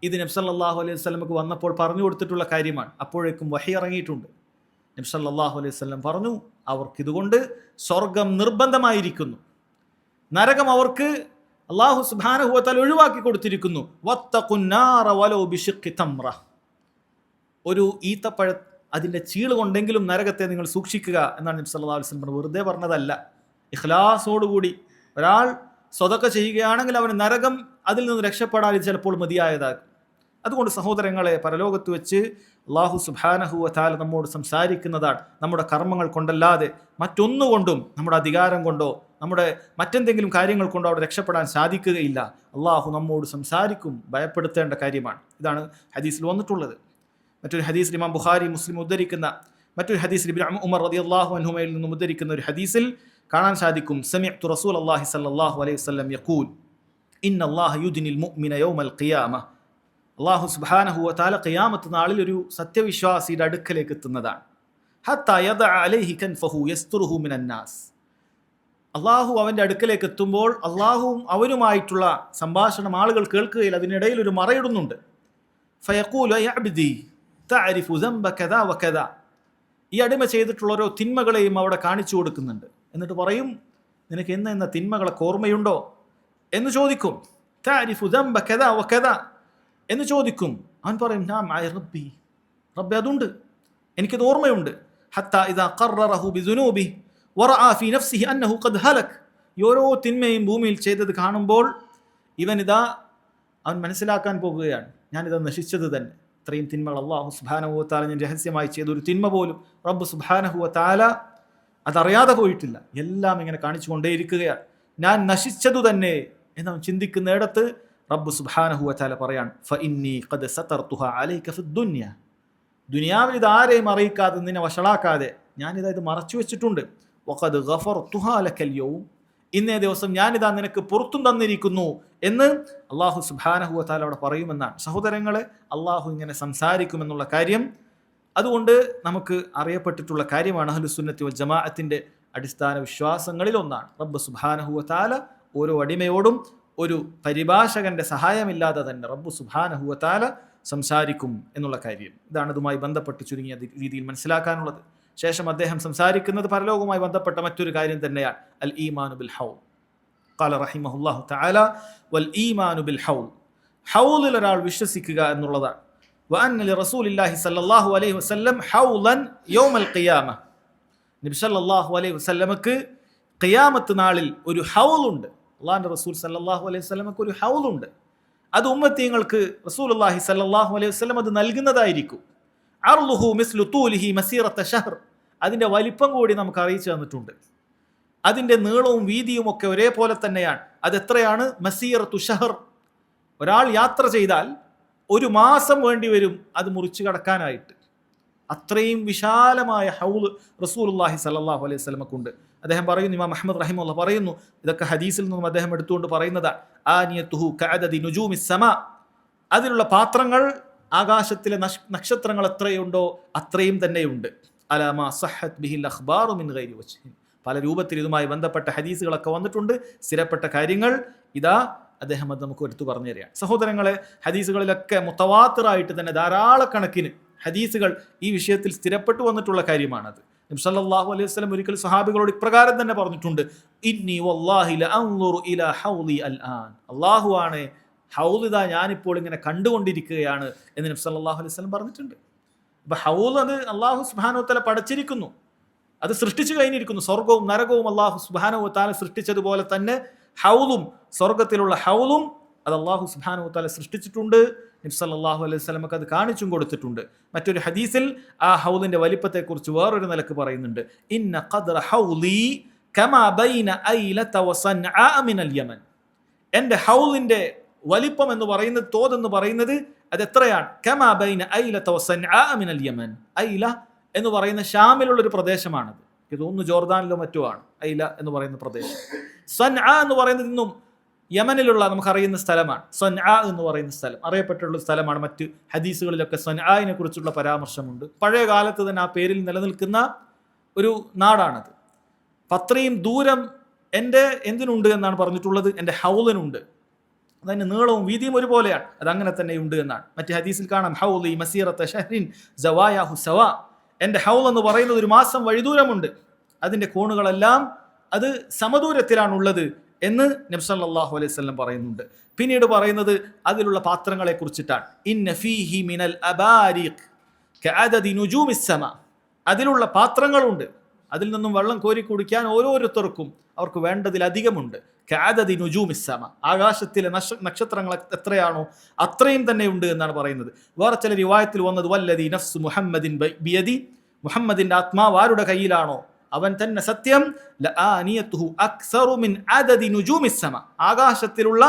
ഇത് നബി സല്ലല്ലാഹു അലൈഹി വസല്ലമക്ക് വന്നപ്പോൾ പറഞ്ഞു കൊടുത്തിട്ടുള്ള കാര്യമാണ്. അപ്പോഴേക്കും വഹി ഇറങ്ങിയിട്ടുണ്ട്. നബി സല്ലല്ലാഹു അലൈഹി വസല്ലം പറഞ്ഞു, അവർക്കിതുകൊണ്ട് സ്വർഗം നിർബന്ധമായിരിക്കുന്നു, നരകം അവർക്ക് അല്ലാഹു സുബ്ഹാനഹു വ തആല ഒഴിവാക്കി കൊടുത്തിരിക്കുന്നു. വത്തഖുന്നാറ വലൗ ബിശിഖ്ഖി തംറ. ഒരു ഈത്തപ്പഴ അതിൻ്റെ ചീള് കൊണ്ടെങ്കിലും നരകത്തെ നിങ്ങൾ സൂക്ഷിക്കുക എന്നാണ് നബി സല്ലല്ലാഹു അലൈഹി വസല്ലം വെറുതെ പറഞ്ഞതല്ല. ഇഖ്ലാസോടുകൂടി ഒരാൾ സ്വതക്ക ചെയ്യുകയാണെങ്കിൽ അവന് നരകം അതിൽ നിന്ന് രക്ഷപ്പെടാൻ ചിലപ്പോൾ മതിയായതാകും. അതുകൊണ്ട് സഹോദരങ്ങളെ, പരലോകത്ത് വെച്ച് അല്ലാഹു സുബ്ഹാനഹു വ തആല നമ്മോട് സംസാരിക്കുന്നതാണ്. നമ്മുടെ കർമ്മങ്ങൾ കൊണ്ടല്ലാതെ മറ്റൊന്നുകൊണ്ടും, നമ്മുടെ അധികാരം കൊണ്ടോ നമ്മുടെ മറ്റെന്തെങ്കിലും കാര്യങ്ങൾ കൊണ്ടോ അവിടെ രക്ഷപ്പെടാൻ സാധിക്കുകയില്ല. അല്ലാഹു നമ്മോട് സംസാരിക്കും, ഭയപ്പെടുത്തേണ്ട കാര്യമാണ്. ഇതാണ് ഹദീസിൽ വന്നിട്ടുള്ളത്. മറ്റൊരു ഹദീസിൽ ഇമാം ബുഖാരി മുസ്ലിം ഉദ്ധരിക്കുന്ന മറ്റൊരു ഹദീസിൽ ഇബ്നു ഉമർ റളിയല്ലാഹു അൻഹുമയിൽ നിന്നും ഉദ്ധരിക്കുന്ന ഒരു ഹദീസിൽ കാണാൻ സാധിക്കും, സമിഅ്തു റസൂലല്ലാഹി സ്വല്ലല്ലാഹു അലൈഹി വസല്ലം യഖൂൽ ഇന്നല്ലാഹ യുദ്നിൽ മുഅ്മിന യൗമൽ ഖിയാമ. അല്ലാഹു സുബ്ഹാനഹു വ തആല ഖിയാമത്ത് നാളിൽ ഒരു സത്യവിശ്വാസിയുടെ അടുക്കലേക്ക് എത്തുന്നതാണ്. ഹത്താ യദഅ അലൈഹി കൻഫഹു യസ്തുറുഹു മിനൻ നാസ്. അല്ലാഹു അവൻ്റെ അടുക്കലേക്ക് എത്തുമ്പോൾ അല്ലാഹുവും അവനുമായിട്ടുള്ള സംഭാഷണം ആളുകൾ കേൾക്കുകയില്ല, അതിനിടയിൽ ഒരു മറയിടുന്നുണ്ട്. ഫയഖൂലു യാ അബ്ദി തഅരിഫു ദംബ കദാ വകദാ. ഈ അടിമ ചെയ്തിട്ടുള്ള ഓരോ തിന്മകളെയും അവിടെ കാണിച്ചു കൊടുക്കുന്നുണ്ട്. എന്നിട്ട് പറയും, നിനക്ക് എന്ന തിന്മകളൊക്കെ ഓർമ്മയുണ്ടോ എന്ന് ചോദിക്കും. തഅരിഫു ദംബ കദാ വകദാ എന്ന് ചോദിക്കും. അവൻ പറയും, നാം റബ്ബി, റബ്ബി അതുണ്ട്, എനിക്കത് ഓർമ്മയുണ്ട്. ഹത്താ ഇദാ ഖററഹു ബിദുനൂബി വറഅ ഫീ നഫ്സിഹി അന്നഹു ഖദ് ഹലക്. ഈ ഓരോ തിന്മയും ഭൂമിയിൽ ചെയ്തത് കാണുമ്പോൾ അവൻ മനസ്സിലാക്കാൻ പോകുകയാണ്, ഞാനിത് നശിച്ചത് തന്നെ. ഇത്രയും തിന്മകൾ അല്ലാഹു സുബ്ഹാനഹു വ തആല ഞാൻ രഹസ്യമായി ചെയ്തൊരു തിന്മ പോലും റബ്ബ് സുബ്ഹാനഹു വ തആല അതറിയാതെ പോയിട്ടില്ല. എല്ലാം ഇങ്ങനെ കാണിച്ചു കൊണ്ടേയിരിക്കുകയാണ്. ഞാൻ നശിച്ചതു തന്നെ എന്നവൻ ചിന്തിക്കുന്നിടത്ത് റബ്ബ് സുബ്ഹാനഹു വ തആല പറയാൻ, ഫഇന്നി ഖദ് സതർതുഹ അലൈക ഫിദ്ദുനിയ. ദുനിയാവിൽ ഇത് ആരെയും അറിയിക്കാതെ, നിന്നെ വഷളാക്കാതെ ഞാനിത് മറച്ചു വെച്ചിട്ടുണ്ട്. വഖദ് ഗഫർതുഹാ ലകൽ യൗം. ഇന്നേ ദിവസം ഞാനിതാ നിനക്ക് പുറത്തും തന്നിരിക്കുന്നു എന്ന് അല്ലാഹു സുബ്ഹാനഹു വ തആല അവിടെ പറയുമെന്നാണ്. സഹോദരങ്ങളെ, അല്ലാഹു ഇങ്ങനെ സംസാരിക്കുമെന്നുള്ള കാര്യം അതുകൊണ്ട് നമുക്ക് അറിയപ്പെട്ടിട്ടുള്ള കാര്യമാണ്. അഹ്ലുസ് സുന്നത്തി വൽ ജമാഅത്തിന്റെ അടിസ്ഥാന വിശ്വാസങ്ങളിൽ ഒന്നാണ്. റബ്ബ് സുബ്ഹാനഹു വ തആല ഓരോ അടിമയോടും ഒരു പരിഭാഷകന്റെ സഹായമില്ലാതെ തന്നെ റബ്ബ് സുബ്ഹാനഹു വ തആല സംസാരിക്കും എന്നുള്ള കാര്യം. ഇതാണ് ഇതുമായി ബന്ധപ്പെട്ട് ചുരുങ്ങിയ രീതിയിൽ മനസ്സിലാക്കാനുള്ളത്. ശേഷം അദ്ദേഹം സംസാരിക്കുന്നത് പരലോകവുമായി ബന്ധപ്പെട്ട മറ്റൊരു കാര്യം തന്നെയാണ്, അൽ ഈമാനു ബിൽ ഹൗൽ. ഖാല റഹിമഹുല്ലാഹു തആല വൽ ഈമാനു ബിൽ ഹൗൽ. ഹൗലിൽ ഒരാൾ വിശ്വസിക്കുക എന്നുള്ളതാണ്. വഅന്ന ലിറസൂലില്ലാഹി സ്വല്ലല്ലാഹു അലൈഹി വസല്ലം ഹൗലൻ യൗമൽ ഖിയാമ. നബി സല്ലല്ലാഹു അലൈഹി വസല്ലമക്ക് ഖിയാമത്ത് നാളിൽ ഒരു ഹൗലുണ്ട്. അല്ലാഹുവിൻ്റെ റസൂൽ സല്ലല്ലാഹു അലൈഹി വസല്ലമക്ക് ഒരു ഹൗലുണ്ട്. അത് ഉമ്മത്തീങ്ങൾക്ക് റസൂലുള്ളാഹി സല്ലല്ലാഹു അലൈഹി വസല്ലം അത് നൽകുന്നതായിരിക്കും. അർളുഹു മിസ്ലു തൂലിഹി മസീറത്ത ഷഹർ, അതിൻ്റെ വലിപ്പം കൂടി നമുക്ക് അറിയിച്ചു തന്നിട്ടുണ്ട്. അതിൻ്റെ നീളവും വീതിയും ഒക്കെ ഒരേപോലെ തന്നെയാണ്. അതെത്രയാണ്? മസീറത്തു ഷഹർ. ഒരാൾ യാത്ര ചെയ്താൽ 1 മാസം വേണ്ടി വരും അത് മുറിച്ചു കടക്കാനായിട്ട്. അത്രയും വിശാലമായ ഹൗള് റസൂലുള്ളാഹി സ്വല്ലല്ലാഹു അലൈഹി വസല്ലമക്കുണ്ട്. അദ്ദേഹം പറയുന്നു, ഇമാം അഹ്മദ് റഹിമഹുല്ലാഹ് പറയുന്നു, ഇതൊക്കെ ഹദീസിൽ നിന്നും അദ്ദേഹം എടുത്തുകൊണ്ട് പറയുന്നതാണ്. ആനിയത്തുഹു കഅദദി നുജൂമിസ് സമാ, അതിലുള്ള പാത്രങ്ങൾ ആകാശത്തിലെ നക്ഷത്രങ്ങൾ എത്രയുണ്ടോ അത്രയും തന്നെയുണ്ട്. അലാമാ സഹത് ബിഹിൽ അഖ്ബാറു മിൻ ഗൈരി വജ്ഹിൻ, പല രൂപത്തിൽ ഇതുമായി ബന്ധപ്പെട്ട ഹദീസുകളൊക്കെ വന്നിട്ടുണ്ട്, സ്ഥിരപ്പെട്ട കാര്യങ്ങൾ. ഇതാ അദ്ദേഹം അത് നമുക്ക് എടുത്തു പറഞ്ഞു തരികയാണ്. സഹോദരങ്ങളെ, ഹദീസുകളിലൊക്കെ മുത്തവാത്തിറായിട്ട് തന്നെ ധാരാളക്കണക്കിന് ഹദീസുകൾ ഈ വിഷയത്തിൽ സ്ഥിരപ്പെട്ടു വന്നിട്ടുള്ള കാര്യമാണത്. നബി സല്ലല്ലാഹു അലൈഹി വസല്ലം ഒരിക്കൽ സഹാബികളോട് ഇപ്രകാരം തന്നെ പറഞ്ഞിട്ടുണ്ട്, ഇന്നി വല്ലാഹി ലഅൻദുറു ഇലാ ഹൗളി അൽആൻ, അല്ലാഹു ആണ് ഹൗദ് ഞാനിപ്പോൾ ഇങ്ങനെ കണ്ടുകൊണ്ടിരിക്കുകയാണ് എന്ന് നബി സല്ലല്ലാഹു അലൈഹി വസല്ലം പറഞ്ഞിട്ടുണ്ട്. അപ്പൊ ഹൗദ് അത് അല്ലാഹു സുബ്ഹാനഹു വ തആല പടച്ചിരിക്കുന്നു, അത് സൃഷ്ടിച്ചു കഴിഞ്ഞിരിക്കുന്നു. സ്വർഗവും നരകവും അല്ലാഹു സുബ്ഹാനഹു വ തആല സൃഷ്ടിച്ചതുപോലെ തന്നെ ഹൗദും, സ്വർഗത്തിലുള്ള ഹൗദും അത് അല്ലാഹു സുബ്ഹാനഹു വ തആല സൃഷ്ടിച്ചിട്ടുണ്ട്. നബി സല്ലല്ലാഹു അലൈഹി വസല്ലമക്ക് അത് കാണിച്ചും കൊടുത്തിട്ടുണ്ട്. മറ്റൊരു ഹദീസിൽ ആ ഹൗദിന്റെ വലിപ്പത്തെക്കുറിച്ച് വേറൊരു നിലക്ക് പറയുന്നുണ്ട്, ഇന്ന ഖദ്റ ഹൗലി കമാ ബൈന ഐലത വസൻആ മിനൽ യമൻ, എൻ്റെ ഹൗദിന്റെ വലിപ്പം എന്ന് പറയുന്നത്, തോതെന്ന് പറയുന്നത് അത് എത്രയാണ്? കമാ ബൈന ഐലത വസൻആ മിനൽ യമൻ, ഐല എന്ന് പറയുന്ന ഷാമിലുള്ള ഒരു പ്രദേശമാണത്. ഇത് ഒന്ന് ജോർദാനിലോ മറ്റോ ആണ് ഐല എന്ന് പറയുന്ന പ്രദേശം. സൻആ എന്ന് പറയുന്നത് ഇന്നും യമനിലുള്ള നമുക്കറിയുന്ന സ്ഥലമാണ്. സൻആ എന്ന് പറയുന്ന സ്ഥലം അറിയപ്പെട്ടുള്ള സ്ഥലമാണ്. മറ്റ് ഹദീസുകളിലൊക്കെ സൻആയിനെ കുറിച്ചുള്ള പരാമർശമുണ്ട്. പഴയ കാലത്ത് തന്നെ ആ പേരിൽ നിലനിൽക്കുന്ന ഒരു നാടാണത്. അത്രയും ദൂരം എൻ്റെ എന്തിനുണ്ട് എന്നാണ് പറഞ്ഞിട്ടുള്ളത്? എൻ്റെ ഹൗലിനുണ്ട്. അതിൻ്റെ നീളവും വീതിയും ഒരുപോലെയാണ്, അതങ്ങനെ തന്നെ ഉണ്ട് എന്നാണ്. മറ്റ് ഹദീസിൽ കാണാം, ഹൗലി മസീറത്ത ഷഹ്റിൻ സവായാഹു സവാ, എൻ്റെ ഹൗൽ എന്ന് പറയുന്നത് 1 മാസം വഴിദൂരമുണ്ട്, അതിൻ്റെ കോണുകളെല്ലാം അത് സമദൂരത്തിലാണുള്ളത് എന്ന് നബി സല്ലല്ലാഹു അലൈഹി വസല്ലം പറയുന്നുണ്ട്. പിന്നീട് പറയുന്നത് അതിലുള്ള പാത്രങ്ങളെ കുറിച്ചിട്ടാണ്. ഇന്ന ഫീഹി മിനൽ അബാരിഖ് കഅദദി നുജൂമിസ് സമാ, അതിലുള്ള പാത്രങ്ങളുണ്ട്, അതിൽ നിന്നും വെള്ളം കോരി കുടിക്കാൻ ഓരോരുത്തർക്കും അവർക്ക് വേണ്ടതിലധികമുണ്ട്. കഅദദി നുജൂമിസ് സമാ, ആകാശത്തിലെ നക്ഷത്രങ്ങൾ എത്രയാണോ അത്രയും തന്നെ ഉണ്ട് എന്നാണ് പറയുന്നത്. വേറെ ചില റിവായത്തിൽ വന്നത് വല്ലദി നഫ്സു മുഹമ്മദിൻ ബിയദി, മുഹമ്മദിന്റെ ആത്മാവ് ആരുടെ കയ്യിലാണോ അവൻ തന്നെ സത്യം, ലആനിയതുഹു അക്സറു മിൻ അദദി നുജൂമിസ് സമാ, ആകാശത്തിലുള്ള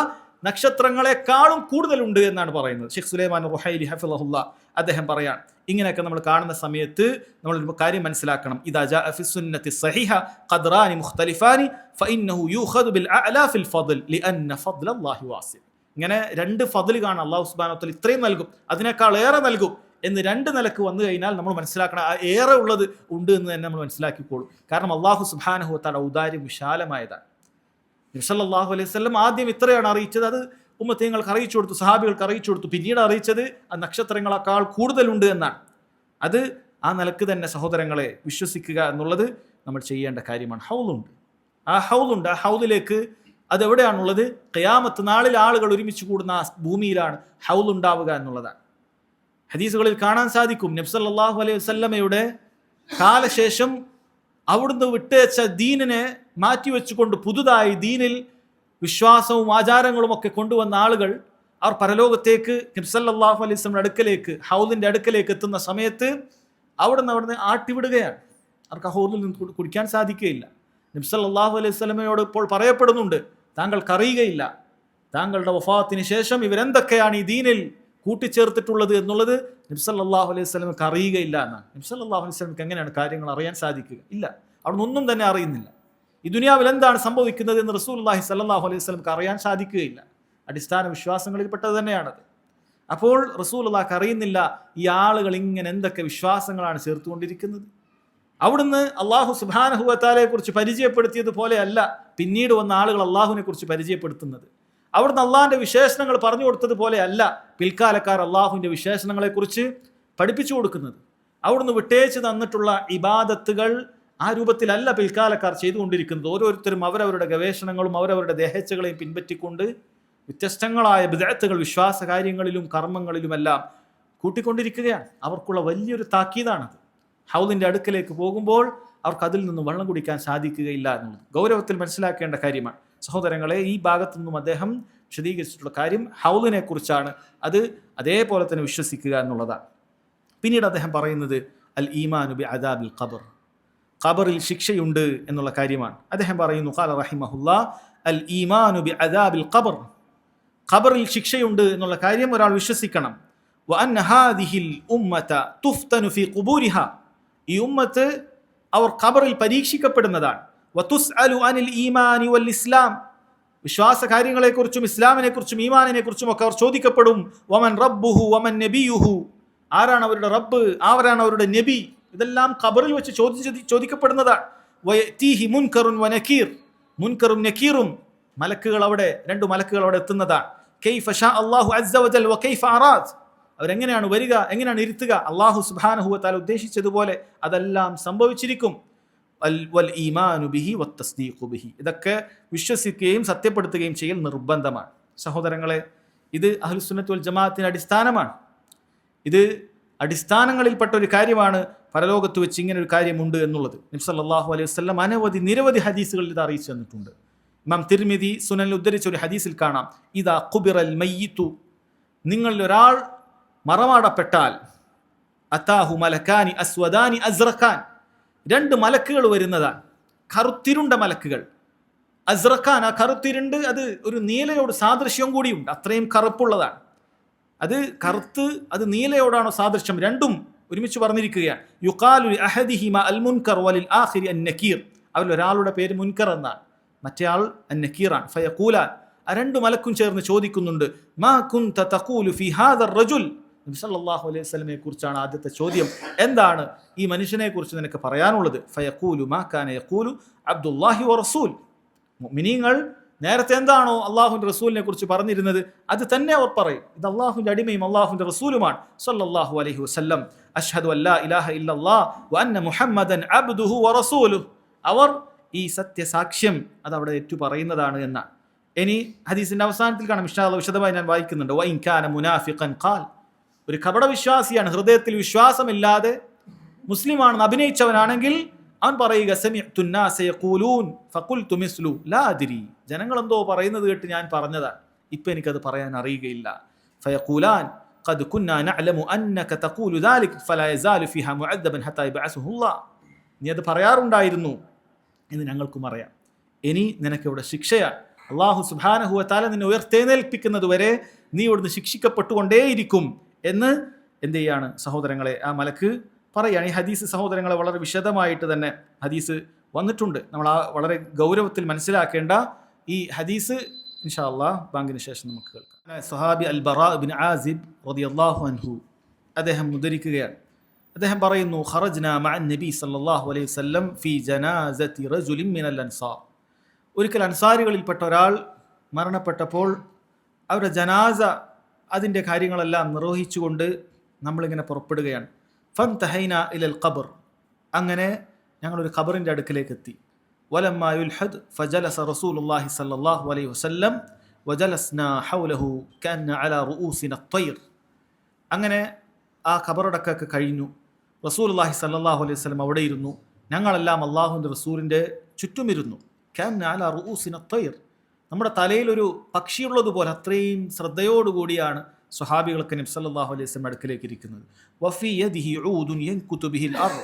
നക്ഷത്രങ്ങളെക്കാളും കൂടുതലുണ്ട് എന്നാണ് പറയുന്നത്. ഷെയ്ഖ് സുലൈമാൻ റുഹൈലി ഹഫിളഹുല്ലാ അദ്ദേഹം പറയാൻ, ഇങ്ങനെയൊക്കെ നമ്മൾ കാണുന്ന സമയത്ത് നമ്മൾ ഒരു കാര്യം മനസ്സിലാക്കണം. ഇദാ ജാഅ ഫി സുന്നത്തി സഹീഹ ഖദ്റാനി മുഖ്തലിഫാനി ഫഇന്നഹു യൂഖദു ബിൽ അഅലാ ഫിൽ ഫദ്ൽ ലിഅന്ന ഫദ്ലല്ലാഹി വാസി, ഇങ്ങനെ 2 ഫദ്ൽ കാണാം. അല്ലാഹു സുബ്ഹാനഹു വ തആല ഇത്രയും നൽകും, അതിനേക്കാൾ ഏറെ നൽകും എന്ന് 2 നിലക്ക് വന്നു കഴിഞ്ഞാൽ നമ്മൾ മനസ്സിലാക്കണം, ഏറെ ഉള്ളത് ഉണ്ട് എന്ന് തന്നെ നമ്മൾ മനസ്സിലാക്കിക്കോളും. കാരണം അല്ലാഹു സുബ്ഹാനഹു വ തആല ഔദാര്യം വിശാലമായതാണ്. നബി സല്ലല്ലാഹു അലൈഹി വസല്ലം ആദ്യം ഇത്രയാണ് അറിയിച്ചത്, അത് ഉമ്മത്തീങ്ങൾക്ക് അറിയിച്ചു കൊടുത്തു, സഹാബികൾക്ക് അറിയിച്ചു കൊടുത്തു. പിന്നീട് അറിയിച്ചത് ആ നക്ഷത്രങ്ങളെക്കാൾ കൂടുതലുണ്ട് എന്നാണ്. അത് ആ നിലക്ക് തന്നെ സഹോദരങ്ങളെ വിശ്വസിക്കുക എന്നുള്ളത് നമ്മൾ ചെയ്യേണ്ട കാര്യമാണ്. ഹൗലുണ്ട്, ആ ഹൗലുണ്ട്, ആ ഹൗലിലേക്ക് അതെവിടെയാണുള്ളത്? ഖിയാമത്ത് നാളിൽ ആളുകൾ ഒരുമിച്ച് കൂടുന്ന ആ ഭൂമിയിലാണ് ഹൗലുണ്ടാവുക എന്നുള്ളതാണ്. ഹദീസുകളിൽ കാണാൻ സാധിക്കും, നബി സല്ലല്ലാഹു അലൈഹി വസല്ലമയുടെ കാലശേഷം അവിടുന്ന് വിട്ടയച്ച ദീനിനെ മാറ്റിവെച്ചുകൊണ്ട് പുതുതായി ദീനിൽ വിശ്വാസവും ആചാരങ്ങളും ഒക്കെ കൊണ്ടുവന്ന ആളുകൾ അവർ പരലോകത്തേക്ക് നബി സല്ലല്ലാഹു അലൈഹി വസല്ലമയുടെ അടുക്കലേക്ക്, ഹൗലിൻ്റെ അടുക്കലേക്ക് എത്തുന്ന സമയത്ത് അവിടുന്ന് ആട്ടിവിടുകയാണ്. അവർക്ക് ആ ഹൗലിൽ നിന്ന് കുടിക്കാൻ സാധിക്കുകയില്ല. നബി സല്ലല്ലാഹു അലൈഹി വസല്ലമയോട് ഇപ്പോൾ പറയപ്പെടുന്നുണ്ട്, താങ്കൾക്കറിയുകയില്ല, താങ്കളുടെ വഫാത്തിന് ശേഷം ഇവരെന്തൊക്കെയാണ് ഈ ദീനിൽ കൂട്ടിച്ചേർത്തിട്ടുള്ളത് എന്നുള്ളത് നബി സല്ലല്ലാഹു അലൈഹി വസല്ലമക്ക് അറിയുകയില്ല എന്നാണ്. നബി സല്ലല്ലാഹു അലൈഹി വസല്ലമക്ക് എങ്ങനെയാണ് കാര്യങ്ങൾ അറിയാൻ സാധിക്കുക? ഇല്ല, അവിടുന്ന് ഒന്നും തന്നെ അറിയുന്നില്ല. ഈ ദുനിയാവിൽ എന്താണ് സംഭവിക്കുന്നത് എന്ന് റസൂലുള്ളാഹി സ്വല്ലല്ലാഹു അലൈഹി വസല്ലമക്ക് അറിയാൻ സാധിക്കുകയില്ല. അടിസ്ഥാന വിശ്വാസങ്ങളിൽ പെട്ടത് തന്നെയാണത്. അപ്പോൾ റസൂലുള്ളാഹിക്ക് അറിയുന്നില്ല ഈ ആളുകൾ ഇങ്ങനെ എന്തൊക്കെ വിശ്വാസങ്ങളാണ് ചേർത്തുകൊണ്ടിരിക്കുന്നത്. അവിടുന്ന് അല്ലാഹു സുബ്ഹാനഹു വ തആലയെ കുറിച്ച് പരിചയപ്പെടുത്തിയതുപോലെ അല്ല പിന്നീട് വന്ന ആളുകൾ അല്ലാഹുവിനെ കുറിച്ച് പരിചയപ്പെടുത്തുന്നത്. അവിടുന്ന് അള്ളാഹിന്റെ വിശേഷണങ്ങൾ പറഞ്ഞു കൊടുത്തതുപോലെ അല്ല പിൽക്കാലക്കാർ അള്ളാഹുവിന്റെ വിശേഷണങ്ങളെക്കുറിച്ച് പഠിപ്പിച്ചു കൊടുക്കുന്നത്. അവിടുന്ന് വിട്ടേച്ച് തന്നിട്ടുള്ള ഇബാദത്തുകൾ ആ രൂപത്തിലല്ല പിൽക്കാലക്കാർ ചെയ്തുകൊണ്ടിരിക്കുന്നത്. ഓരോരുത്തരും അവരവരുടെ ഗവേഷണങ്ങളും അവരവരുടെ ദേഹേച്ഛകളെയും പിൻപറ്റിക്കൊണ്ട് വ്യത്യസ്തങ്ങളായ ബിദ്അത്തുകൾ വിശ്വാസ കാര്യങ്ങളിലും കർമ്മങ്ങളിലുമെല്ലാം കൂട്ടിക്കൊണ്ടിരിക്കുകയാണ്. അവർക്കുള്ള വലിയൊരു താക്കീതാണത്. ഹൗലിൻ്റെ അടുക്കലേക്ക് പോകുമ്പോൾ അവർക്ക് അതിൽ നിന്നും വെള്ളം കുടിക്കാൻ സാധിക്കുകയില്ല എന്നുള്ളത് ഗൗരവത്തിൽ മനസ്സിലാക്കേണ്ട കാര്യമാണ്. സഹോദരങ്ങളെ, ഈ ഭാഗത്തു നിന്നും അദ്ദേഹം വിശദീകരിച്ചിട്ടുള്ള കാര്യം ഹൗലിനെ കുറിച്ചാണ്. അത് അതേപോലെ തന്നെ വിശ്വസിക്കുക എന്നുള്ളതാണ്. പിന്നീട് അദ്ദേഹം പറയുന്നത് അൽ ഈമാനു ബി അദാബിൽ ഖബർ, ഖബറിൽ ശിക്ഷയുണ്ട് എന്നുള്ള കാര്യമാണ്. അദ്ദേഹം പറയുന്നു ഖാല റഹിമഹുല്ലാ അൽ ഈമാനു ബി അദാബിൽ ഖബർ, ഖബറിൽ ശിക്ഷയുണ്ട് എന്നുള്ള കാര്യം ഒരാൾ വിശ്വസിക്കണം. വഅന്ന ഹാദിഹിൽ ഉമ്മത തുഫ്തനു ഫീ ഖുബൂരിഹാ, ഈ ഉമ്മത്ത് അവർ ഖബറിൽ പരീക്ഷിക്കപ്പെടുന്നതാണ്. വതുസ്അലു അനിൽ ഈമാനി വൽ ഇസ്ലാം, വിശ്വാസ കാര്യങ്ങളെക്കുറിച്ചും ഇസ്ലാമിനെക്കുറിച്ചും ഈമാനിനെക്കുറിച്ചും ഒക്കെ അവർ ചോദിക്കപ്പെടും. വമൻ റബ്ബുഹു വമൻ നബിയുഹു, ആരാണ് അവരുടെ റബ്ബ്, ആരാണ് അവരുടെ നബി, ഇതെല്ലാം ഖബറിൽ വെച്ച് ചോദിക്കപ്പെടുന്നതാണ്. വയതീഹി മുൻകറുൻ വനകീർ, മുൻകറും നകീറും മലക്കുകൾ അവിടെ, രണ്ട് മലക്കുകൾ അവിടെ എത്തുന്നതാണ്. കൈഫ ഷാ അല്ലാഹു അസ്സ വജൽ വകൈഫ അറാദ്, അവരെങ്ങനെയാണ് വരിക, എങ്ങനെയാണ് ഇരുത്തുക, അല്ലാഹു സുബ്ഹാനഹു വ തആല ഉദ്ദേശിച്ചതുപോലെ അതെല്ലാം സംഭവിച്ചിരിക്കും. വൽ ഈമാനു ബിഹി വത്തസ്ദീഖു ബിഹി, ഇതൊക്കെ വിശ്വസിക്കുകയും സത്യപ്പെടുത്തുകയും ചെയ്യൽ നിർബന്ധമാണ്. സഹോദരങ്ങളെ, ഇത് അഹ്ലുസുന്നത്ത് വൽ ജമാഅത്തിന്റെ അടിസ്ഥാനമാണ്. ഇത് അടിസ്ഥാനങ്ങളിൽപ്പെട്ട ഒരു കാര്യമാണ് പരലോകത്ത് വെച്ച് ഇങ്ങനെ ഒരു കാര്യമുണ്ട് എന്നുള്ളത്. നബി സല്ലല്ലാഹു അലൈഹി വസല്ലം നിരവധി ഹദീസുകളിൽ ഇത് അറിയിച്ചു തന്നിട്ടുണ്ട്. ഇമാം തിർമിദി സുനനിൽ ഉദ്ധരിച്ച ഒരു ഹദീസിൽ കാണാം, ഇദാ ഖുബിറൽ മയ്യിതു, നിങ്ങളിൽ ഒരാൾ മറമാടപ്പെട്ടാൽ, അതാഹു മലക്കാനി അസ്വദാനി അസ്റഖാൻ, രണ്ട് മലക്കുകൾ വരുന്നതാണ്, കറുത്തിരുണ്ട മലക്കുകൾ. അസ്റഖാൻ, ആ കറുത്തിരുണ്ട്, അത് ഒരു നീലയോട് സാദൃശ്യം കൂടിയുണ്ട്, അത്രയും കറുപ്പുള്ളതാണ്. അത് കറുത്ത്, അത് നീലയോടാണോ സാദൃശ്യം, രണ്ടും ഒരുമിച്ച് പറഞ്ഞിരിക്കുകയാണ്. യുഖാലു ലി അഹദിഹിമ അൽ മുൻകർ വലിൽ ആഖിരി അൻ നകീർ, അവരിൽ ഒരാളുടെ പേര് മുൻകർ എന്നാണ്, മറ്റേ ആൾ അൻ നകീറാൻ. ഫയഖൂലാൻ, ആ രണ്ട് മലക്കും ചേർന്ന് ചോദിക്കുന്നുണ്ട്, മാ കുൻത തഖൂലു ഫി ഹാദർ റജുൽ, നബി സല്ലല്ലാഹു അലൈഹി വസല്ലമയെ കുറിച്ചാണ് ആദ്യത്തെ ചോദ്യം, എന്താണ് ഈ മനുഷ്യനെ കുറിച്ച് നിനക്ക് പറയാനുള്ളത്? ഫയഖൂലു മാ കാന യഖൂലു അബ്ദുല്ലാഹി വറസൂൽ, മുഅ്മിനീങ്ങൾ നേരത്തെ എന്താണോ അള്ളാഹുവിന്റെ റസൂലിനെ കുറിച്ച് പറഞ്ഞിരുന്നത് അത് തന്നെ അവർ പറയും. ഇത് അള്ളാഹുവിന്റെ അടിമയും അള്ളാഹുവിന്റെ റസൂലുമാണ് സല്ലല്ലാഹു അലൈഹി വസല്ലം. അഷ്ഹദു അല്ലാ ഇലാഹ ഇല്ലല്ലാഹ് വ അന്ന മുഹമ്മദൻ അബ്ദുഹു വറസൂലുഹു, അവർ ഈ സത്യസാക്ഷ്യം അത് അവിടെ ഏറ്റു പറയുന്നതാണ് എന്നാണ്. ഇനി ഹദീസിന്റെ അവസാനത്തിൽ കാണാം, ഇൻഷാ അല്ലാഹ് വിശദമായി ഞാൻ വായിക്കുന്നുണ്ട്. വ ഇൻ കാന മുനാഫിഖൻ ഖാൽ, ഒരു കപട വിശ്വാസിയാണ്, ഹൃദയത്തിൽ വിശ്വാസമില്ലാതെ മുസ്ലിമാണെന്ന് അഭിനയിച്ചവനാണെങ്കിൽ അവൻ പറയുക, സമിഅ്തു الناس يقولون فقلت مثل لا ادري, ജനങ്ങൾ എന്തോ പറയുന്നത് കേട്ട് ഞാൻ പറഞ്ഞതാണ്, ഇപ്പൊ എനിക്കത് പറയാൻ അറിയുകയില്ല. فيقولان قد كنا نعلم انك تقول ذلك فلا يزال فيها معذبا حتى يبعثه الله, നീ അത് പറയാറുണ്ടായിരുന്നു എന്ന് ഞങ്ങൾക്കും അറിയാം, ഇനി നിനക്ക് ഇവിടെ ശിക്ഷയാണ്, അല്ലാഹു സുബ്ഹാനഹു വ തആല നിന്നെ ഉയർത്തെഴുന്നേൽപ്പിക്കുന്നത് വരെ നീ ഇവിടുന്ന് ശിക്ഷിക്കപ്പെട്ടുകൊണ്ടേയിരിക്കും എന്ന് എന്ത് ചെയ്യാണ് സഹോദരങ്ങളെ ആ മലക്ക് പറയുകയാണ്. ഈ ഹദീസ് സഹോദരങ്ങളെ വളരെ വിശദമായിട്ട് തന്നെ ഹദീസ് വന്നിട്ടുണ്ട്. നമ്മൾ ആ വളരെ ഗൗരവത്തിൽ മനസ്സിലാക്കേണ്ട ഈ ഹദീസ് ഇൻഷാ അല്ലാഹ് ബാങ്കിന് ശേഷം നമുക്ക് കേൾക്കാം. സ്വഹാബി അൽ ബറാ ഇബ്നു ആസിബ് റളിയല്ലാഹു അൻഹു അദ്ദേഹം ഉദ്ധരിക്കുകയാണ്. അദ്ദേഹം പറയുന്നു, ഖറജ്നാ മഅൻ നബി സല്ലല്ലാഹു അലൈഹി വസല്ലം ഫീ ജനാസതി റജുലിൻ മിനൽ അൻസാർ, ഒരിക്കൽ അൻസാരികളിൽപ്പെട്ട ഒരാൾ മരണപ്പെട്ടപ്പോൾ അവരുടെ ജനാസ അതിൻ്റെ കാര്യങ്ങളെല്ലാം നിർവഹിച്ചുകൊണ്ട് നമ്മളിങ്ങനെ പുറപ്പെടുകയാണ്. ഫന്തഹൈന ഇലൽ ഖബർ, അങ്ങനെ ഞങ്ങളൊരു ഖബറിൻ്റെ അടുക്കിലേക്ക് എത്തി. വലമ്മാ യുൽഹദ് ഫജലസ റസൂലുള്ളാഹി സ്വല്ലല്ലാഹു അലൈഹി വസല്ലം വജലസ്നാ ഹൗലഹു കഅന്ന അലാ റൂസിന അത്വയ്ർ, അങ്ങനെ ആ ഖബറടക്കൊക്കെ കഴിഞ്ഞു. റസൂലുള്ളാഹി സ്വല്ലല്ലാഹു അലൈഹി വസല്ലം അവിടെ ഇരുന്നു, ഞങ്ങളെല്ലാം അള്ളാഹുവിൻ്റെ റസൂലിൻ്റെ ചുറ്റുമിരുന്നു. കഅന്ന അലാ റൂസിന അത്വയ്ർ, നമ്മുടെ തലയിൽ ഒരു പക്ഷിയുള്ളതുപോലെ അത്രയും ശ്രദ്ധയോടുകൂടിയാണ് സ്വഹാബികൾക്ക് നബി സല്ലല്ലാഹു അലൈഹി വസല്ലം അടുക്കലേക്ക് ഇരിക്കുന്നത്. വഫി യദിഹി ഊദുൻ യൻകുതു ബിഹിൽ അർദ്,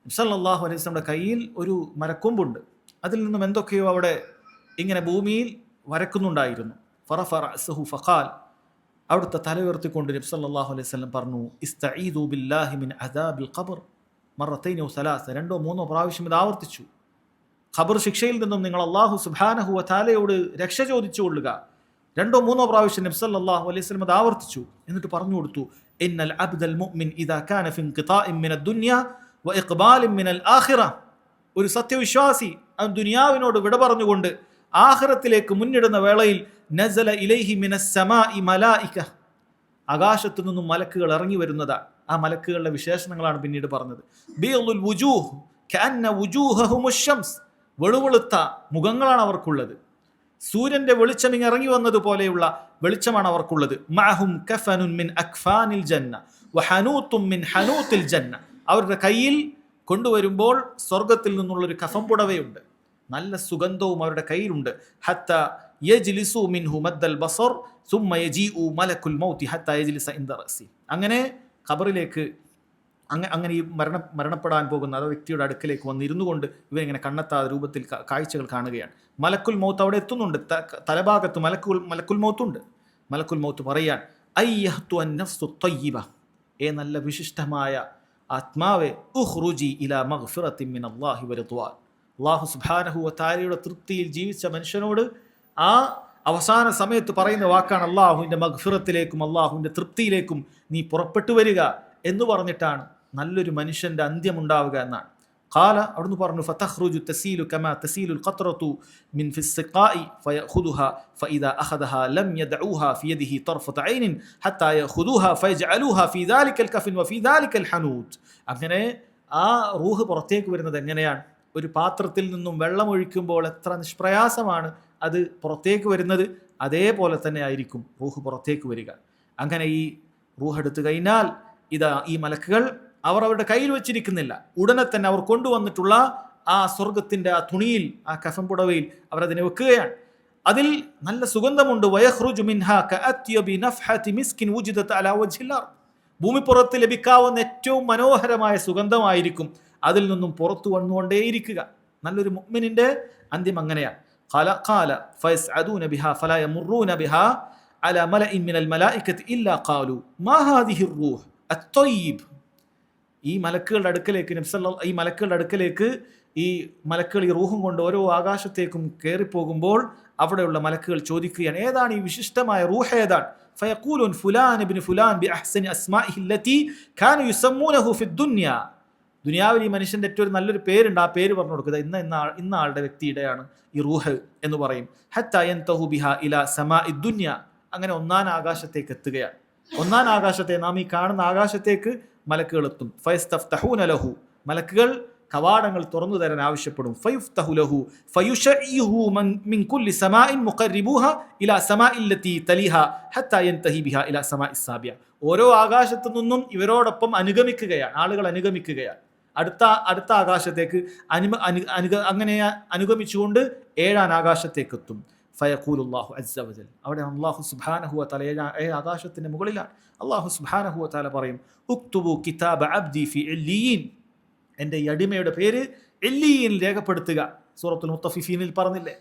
നബി സല്ലല്ലാഹു അലൈഹി വസല്ലമയുടെ കയ്യിൽ ഒരു മരക്കൊമ്പുണ്ട്, അതിൽ നിന്നും എന്തൊക്കെയോ അവിടെ ഇങ്ങനെ ഭൂമിയിൽ വരക്കുന്നുണ്ടായിരുന്നു. ഫറഫ റഅസഹു ഫഖാൽ, അവിടുത്തെ തല ഉയർത്തിക്കൊണ്ട് നബി സല്ലല്ലാഹു അലൈഹി വസല്ലം പറഞ്ഞു, ഇസ്തഈദു ബില്ലാഹി മിൻ അദാബിൽ ഖബർ മറത്തൈൻ ഔ സലാസ, രണ്ടോ മൂന്നോ പ്രാവശ്യം ഇത് ആവർത്തിച്ചു. ഖബർ ശിക്ഷയിൽ നിന്നും നിങ്ങൾ അല്ലാഹു സുബ്ഹാനഹു വ തആലയോട് രക്ഷ ചോദിച്ചു കൊള്ളുക. രണ്ടോ മൂന്നോ പ്രാവശ്യം നബി സല്ലല്ലാഹു അലൈഹി വസല്ലം അത് ആവർത്തിച്ചു. എന്നിട്ട് പറഞ്ഞു കൊടുത്തു, ഇന്നൽ അബ്ദൽ മുഅ്മിൻ ഇദാ കാന ഫി ഇൻഖിതാഇൻ മിനദ് ദുനിയ വ ഇഖ്ബാലിൻ മിനൽ ആഖിറ, ഒരു സത്യവിശ്വാസി അവൻ ദുനിയാവിനോട് വിട പറഞ്ഞുകൊണ്ട് ആഖിറത്തിലേക്ക് മുന്നിടുന്ന വേളയിൽ നസല ഇലൈഹി മിനസ് സമാഇ മലായിക, ആകാശത്തു നിന്നും മലക്കുകൾ ഇറങ്ങി വരുന്നതാണ്. ആ മലക്കുകളുടെ വിശേഷണങ്ങളാണ് പിന്നീട് പറഞ്ഞത്. ബിയദുൽ വുജൂഹ് കഅന്ന വുജൂഹഹുമുശ് ശംസ്, വെളുവെളുത്ത മുഖങ്ങളാണ് അവർക്കുള്ളത്, സൂര്യന്റെ വെളിച്ചം ഇങ്ങ് ഇറങ്ങി വന്നതുപോലെയുള്ള വെളിച്ചമാണ് അവർക്കുള്ളത്. മഅഹും കഫനുൻ മിൻ അക്ഫാനിൽ ജന്ന വഹനൂത്തും മിൻ ഹനൂത്തിൽ ജന്ന, അവരുടെ കയ്യിൽ കൊണ്ടുവരുമ്പോൾ സ്വർഗത്തിൽ നിന്നുള്ളൊരു കഫം പുടവയുണ്ട്, നല്ല സുഗന്ധവും അവരുടെ കയ്യിലുണ്ട്. ഹത്ത യജ്ലിസു മിൻഹു മദ്ദൽ ബസർ സുമ്മ യജീഉ മലക്കുൽ മൗതി ഹത്ത യജ്ലിസ ഇൻദ റഅസി, അങ്ങനെ ഖബറിലേക്ക് അങ്ങനെ ഈ മരണപ്പെടാൻ പോകുന്ന അതോ വ്യക്തിയുടെ അടുക്കലേക്ക് വന്നിരുന്നു കൊണ്ട് ഇവരിങ്ങനെ കണ്ണെത്താത്ത രൂപത്തിൽ കാഴ്ചകൾ കാണുകയാണ്. മലക്കുൽ മൗത്ത് അവിടെ എത്തുന്നുണ്ട്. തലഭാഗത്ത് മലക്കുൽ മൗത്തുണ്ട്. മലക്കുൽ മൗത്ത് പറയാൻ അയ്യഹ്തു അന്നഫ്സു ത്വയ്യിബ, നല്ല വിശിഷ്ടമായ ആത്മാവെ, ഉഖ്റുജി ഇലാ മഗ്ഫിറത്തിൻ മിനല്ലാഹി വറിദ്വാൻ. അല്ലാഹു സുബ്ഹാനഹു വ തആലയുടെ തൃപ്തിയിൽ ജീവിച്ച മനുഷ്യനോട് ആ അവസാന സമയത്ത് പറയുന്ന വാക്കാണ് അള്ളാഹുവിൻ്റെ മഗ്ഫിറത്തിലേക്കും അള്ളാഹുവിൻ്റെ തൃപ്തിയിലേക്കും നീ പുറപ്പെട്ടു വരിക എന്ന് പറഞ്ഞിട്ടാണ് നല്ലൊരു മനുഷ്യൻ്റെ അന്ത്യമുണ്ടാവുക എന്നാണ്. ഖാല, അവിടുന്ന് പറഞ്ഞു, ഫതഖ്റുജു തസീലു കമാ തസീലുൽ ഖത്രതു മിൻ ഫിസ്സിഖാഇ ഫയഖുദുഹാ ഫഇദാ അഖദഹാ ലം യദഊഹാ ഫി യദിഹി തർഫത ഐനിൻ ഹത്താ യഖുദൂഹാ ഫയജ്അലൂഹാ ഫീ ദാലിക്കൽ കഫിൻ വഫീ ദാലിക്കൽ ഹനൂത്. അങ്ങനെ ആ റൂഹ് പുറത്തേക്ക് വരുന്നത് എങ്ങനെയാണ്? ഒരു പാത്രത്തിൽ നിന്നും വെള്ളം ഒഴിക്കുമ്പോൾ എത്ര നിഷ്പ്രയാസമാണ് അത് പുറത്തേക്ക് വരുന്നത്, അതേപോലെ തന്നെ ആയിരിക്കും റൂഹ് പുറത്തേക്ക് വരിക. അങ്ങനെ ഈ റൂഹ് എടുത്തു കഴിഞ്ഞാൽ ഇതാ ഈ മലക്കുകൾ അവർ അവരുടെ കയ്യിൽ വെച്ചിരിക്കുന്നില്ല, ഉടനെ തന്നെ അവർ കൊണ്ടുവന്നിട്ടുള്ള ആ സ്വർഗത്തിൻ്റെ ആ തുണിയിൽ, ആ കഫൻ പുടവയിൽ അവരതിനെ വെക്കുകയാണ്. അതിൽ നല്ല സുഗന്ധമുണ്ട്. വയഖ്റുജു മിൻഹാ കഅത്യബി നഫ്ഹതി മിസ്കിൻ വുജിദത അലാ വജ്ഹിൽ അർദ്. ഭൂമിപ്പുറത്ത് ലഭിക്കാവുന്ന ഏറ്റവും മനോഹരമായ സുഗന്ധമായിരിക്കും അതിൽ നിന്നും പുറത്തു വന്നുകൊണ്ടേയിരിക്കുക. നല്ലൊരു മുഅ്മിനിന്റെ അന്ത്യം അങ്ങനെയാണ്. ഖാല ഫയസ്അദൂന ബിഹാ ഫലാ യമറുന ബിഹാ അലാ മലഇൻ മിനൽ മലായികതി ഇല്ലാ ഖാലു മാ ഹാദിഹി റൂഹ് അത്വയ്യിബ്. ഈ മലക്കുകളുടെ അടുക്കലേക്ക് ഈ മലക്കുകൾ ഈ റൂഹും കൊണ്ട് ഓരോ ആകാശത്തേക്കും കയറിപ്പോകുമ്പോൾ അവിടെയുള്ള മലക്കുകൾ ചോദിക്കുകയാണ്, ഏതാണ് ഈ വിശിഷ്ടമായ റൂഹ്, ഏതാണ്? ഫയഖൂലുൻ ഫുലാൻ ഇബ്നു ഫുലാൻ ബി അഹ്സനി അസ്മാഇഹി അല്ലതി കാനു യുസമ്മൂനഹു ഫി ദുനിയ. ദുനിയാവിൽ ഈ മനുഷ്യന്റെ ഏറ്റവും നല്ലൊരു പേരുണ്ട്, ആ പേര് പറഞ്ഞു കൊടുക്കുക. ഇന്ന ആളുടെ വ്യക്തിയുടെയാണ് ഈ റൂഹ് എന്ന് പറയും. ഹത്താ യൻതഹു ബിഹാ ഇലാ സമാഇ ദുനിയ. അങ്ങനെ ഒന്നാം ആകാശത്തേക്ക് എത്തുകയാണ്. ഒന്നാം ആകാശത്തെ, നാം ഈ കാണുന്ന ആകാശത്തേക്ക് മലക്കുകൾ എത്തും. ഫയസ്തഫ്തഹൂന ലഹു, മലക്കുകൾ കവാടങ്ങൾ തുറന്നു തരാൻ ആവശ്യപ്പെടും. ഫയുഫ്തഹു ലഹു ഫയുശഇഹു മിൻ കുല്ലി സമാഇൻ മുഖർരിബൂഹ ഇലാ സമാഇൽ ലതി തലിഹാ ഹത്താ യൻതഹി ബിഹാ ഇലാ സമാഇസ് സാബിയ. ഓരോ ആകാശത്തു നിന്നും ഇവരോടൊപ്പം അനുഗമിക്കുകയാണ്, ആളുകൾ അനുഗമിക്കുകയാണ്. അടുത്ത ആകാശത്തേക്ക് അങ്ങനെ അനുഗമിച്ചുകൊണ്ട് ഏഴാം ആകാശത്തേക്ക് എത്തും. ഫയഖൂലുല്ലാഹു അസ്സ വജൽ, അവിടെ അല്ലാഹു സുബ്ഹാനഹു വ തആല ആകാശത്തിന്റെ മുകളിലാണ്. അല്ലാഹു സുബ്ഹാനഹു വ തആല പറയും, ഉക്തുബു കിതാബ അബ്ദി ഫി ഇല്ലീൻ. എൻ്റെ ഈ അടിമയുടെ പേര് ഇല്ലീനിൽ രേഖപ്പെടുത്തുക. സൂറത്തുൽ മുത്തഫിഫീനിൽ പറഞ്ഞില്ലേ,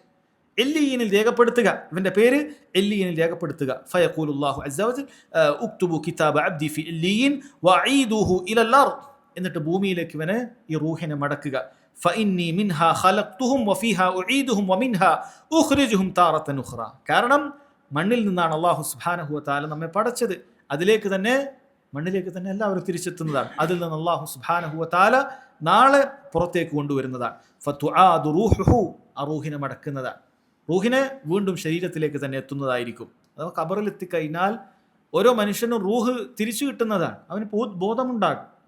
ഇല്ലീനിൽ രേഖപ്പെടുത്തുക, ഇവന്റെ പേര് ഇല്ലീനിൽ രേഖപ്പെടുത്തുക. ഫയഖൂലുല്ലാഹു അസ്സ വജൽ ഉക്തുബു കിതാബ അബ്ദി ഫി ഇല്ലീൻ വഅീദുഹു ഇലൽ അർദ്. എന്നിട്ട് ഭൂമിയിലേക്ക് ഇവനെ ഈ റൂഹിനെ മടക്കുക. ഫഇന്നി മിൻഹാ ഖലഖ്തുഹും വഫീഹാ ഉഈദുഹും വമിൻഹാ ഉഖ്രിജുഹും താറത്തൻ ഉഖ്റ. കാരണം മണ്ണിൽ നിന്നാണ് അല്ലാഹു സുബ്ഹാനഹു വ തആല നമ്മെ പടച്ചത്, മണ്ണിലേക്ക് തന്നെ എല്ലാവരും തിരിച്ചെത്തുന്നതാണ്. അതിൽ നിന്ന് അല്ലാഹു സുബ്ഹാനഹു വ തആല നാളെ പുറത്തേക്ക് കൊണ്ടുവരുന്നതാണ്. ഫതുആദു റൂഹുഹു, ആ റൂഹിനെ മടക്കുന്നതാണ്. റൂഹിനെ വീണ്ടും ശരീരത്തിലേക്ക് തന്നെ എത്തുന്നതായിരിക്കും. അഥവാ ഖബറിൽ എത്തിക്കഴിഞ്ഞാൽ ഓരോ മനുഷ്യനും റൂഹ് തിരിച്ചു കിട്ടുന്നതാണ്. അവന്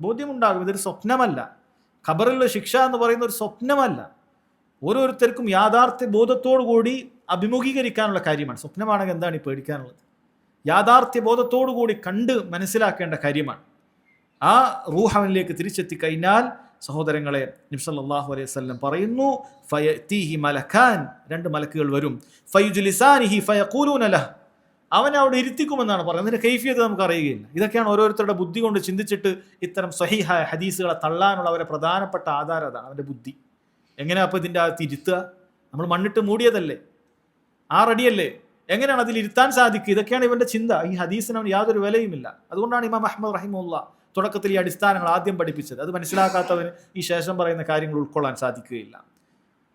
ബോധ്യമുണ്ടാകും, ഇതൊരു സ്വപ്നമല്ല. ഖബറിലുള്ള ശിക്ഷ എന്ന് പറയുന്ന ഒരു സ്വപ്നമല്ല. ഓരോരുത്തർക്കും യാഥാർത്ഥ്യ ബോധത്തോടു കൂടി അഭിമുഖീകരിക്കാനുള്ള കാര്യമാണ്. സ്വപ്നമാണെങ്കിൽ എന്താണ് ഈ പേടിക്കാനുള്ളത്? യാഥാർത്ഥ്യ ബോധത്തോടു കൂടി കണ്ട് മനസ്സിലാക്കേണ്ട കാര്യമാണ്. ആ റൂഹ് അവനിലേക്ക് തിരിച്ചെത്തിക്കഴിഞ്ഞാൽ സഹോദരങ്ങളെ, നബി സല്ലല്ലാഹു അലൈഹി വസല്ലം പറയുന്നു, ഫയതീഹി മലക്കാൻ, രണ്ട് മലക്കുകൾ വരും. ഫയുജ്ലിസാനിഹി ഫയഖൂലൂന ലഹ്, അവനെ അവിടെ ഇരുത്തിക്കുമെന്നാണ് പറയുന്നത്. അതിന്റെ കൈഫിയത്ത് നമുക്ക് അറിയുകയില്ല. ഇതൊക്കെയാണ് ഓരോരുത്തരുടെ ബുദ്ധി കൊണ്ട് ചിന്തിച്ചിട്ട് ഇത്തരം സ്വഹീഹായ ഹദീസുകളെ തള്ളാനുള്ള അവരെ പ്രധാനപ്പെട്ട ആധാരം അതാണ്, അവന്റെ ബുദ്ധി. എങ്ങനെയാ അപ്പോൾ ഇതിൻ്റെ അകത്ത് ഇരുത്തുക? നമ്മൾ മണ്ണിട്ട് മൂടിയതല്ലേ, റെഡിയല്ലേ, എങ്ങനെയാണ് അതിൽ ഇരുത്താൻ സാധിക്കുക? ഇതൊക്കെയാണ് ഇവന്റെ ചിന്ത. ഈ ഹദീസിന് അവന് യാതൊരു വിലയുമില്ല. അതുകൊണ്ടാണ് ഇമാം അഹ്മദ് റഹിമഹുല്ലാഹ് തുടക്കത്തിൽ ഈ അടിസ്ഥാനങ്ങൾ ആദ്യം പഠിപ്പിച്ചത്. അത് മനസ്സിലാക്കാത്തവന് ഈ ശേഷം പറയുന്ന കാര്യങ്ങൾ ഉൾക്കൊള്ളാൻ സാധിക്കുകയില്ല.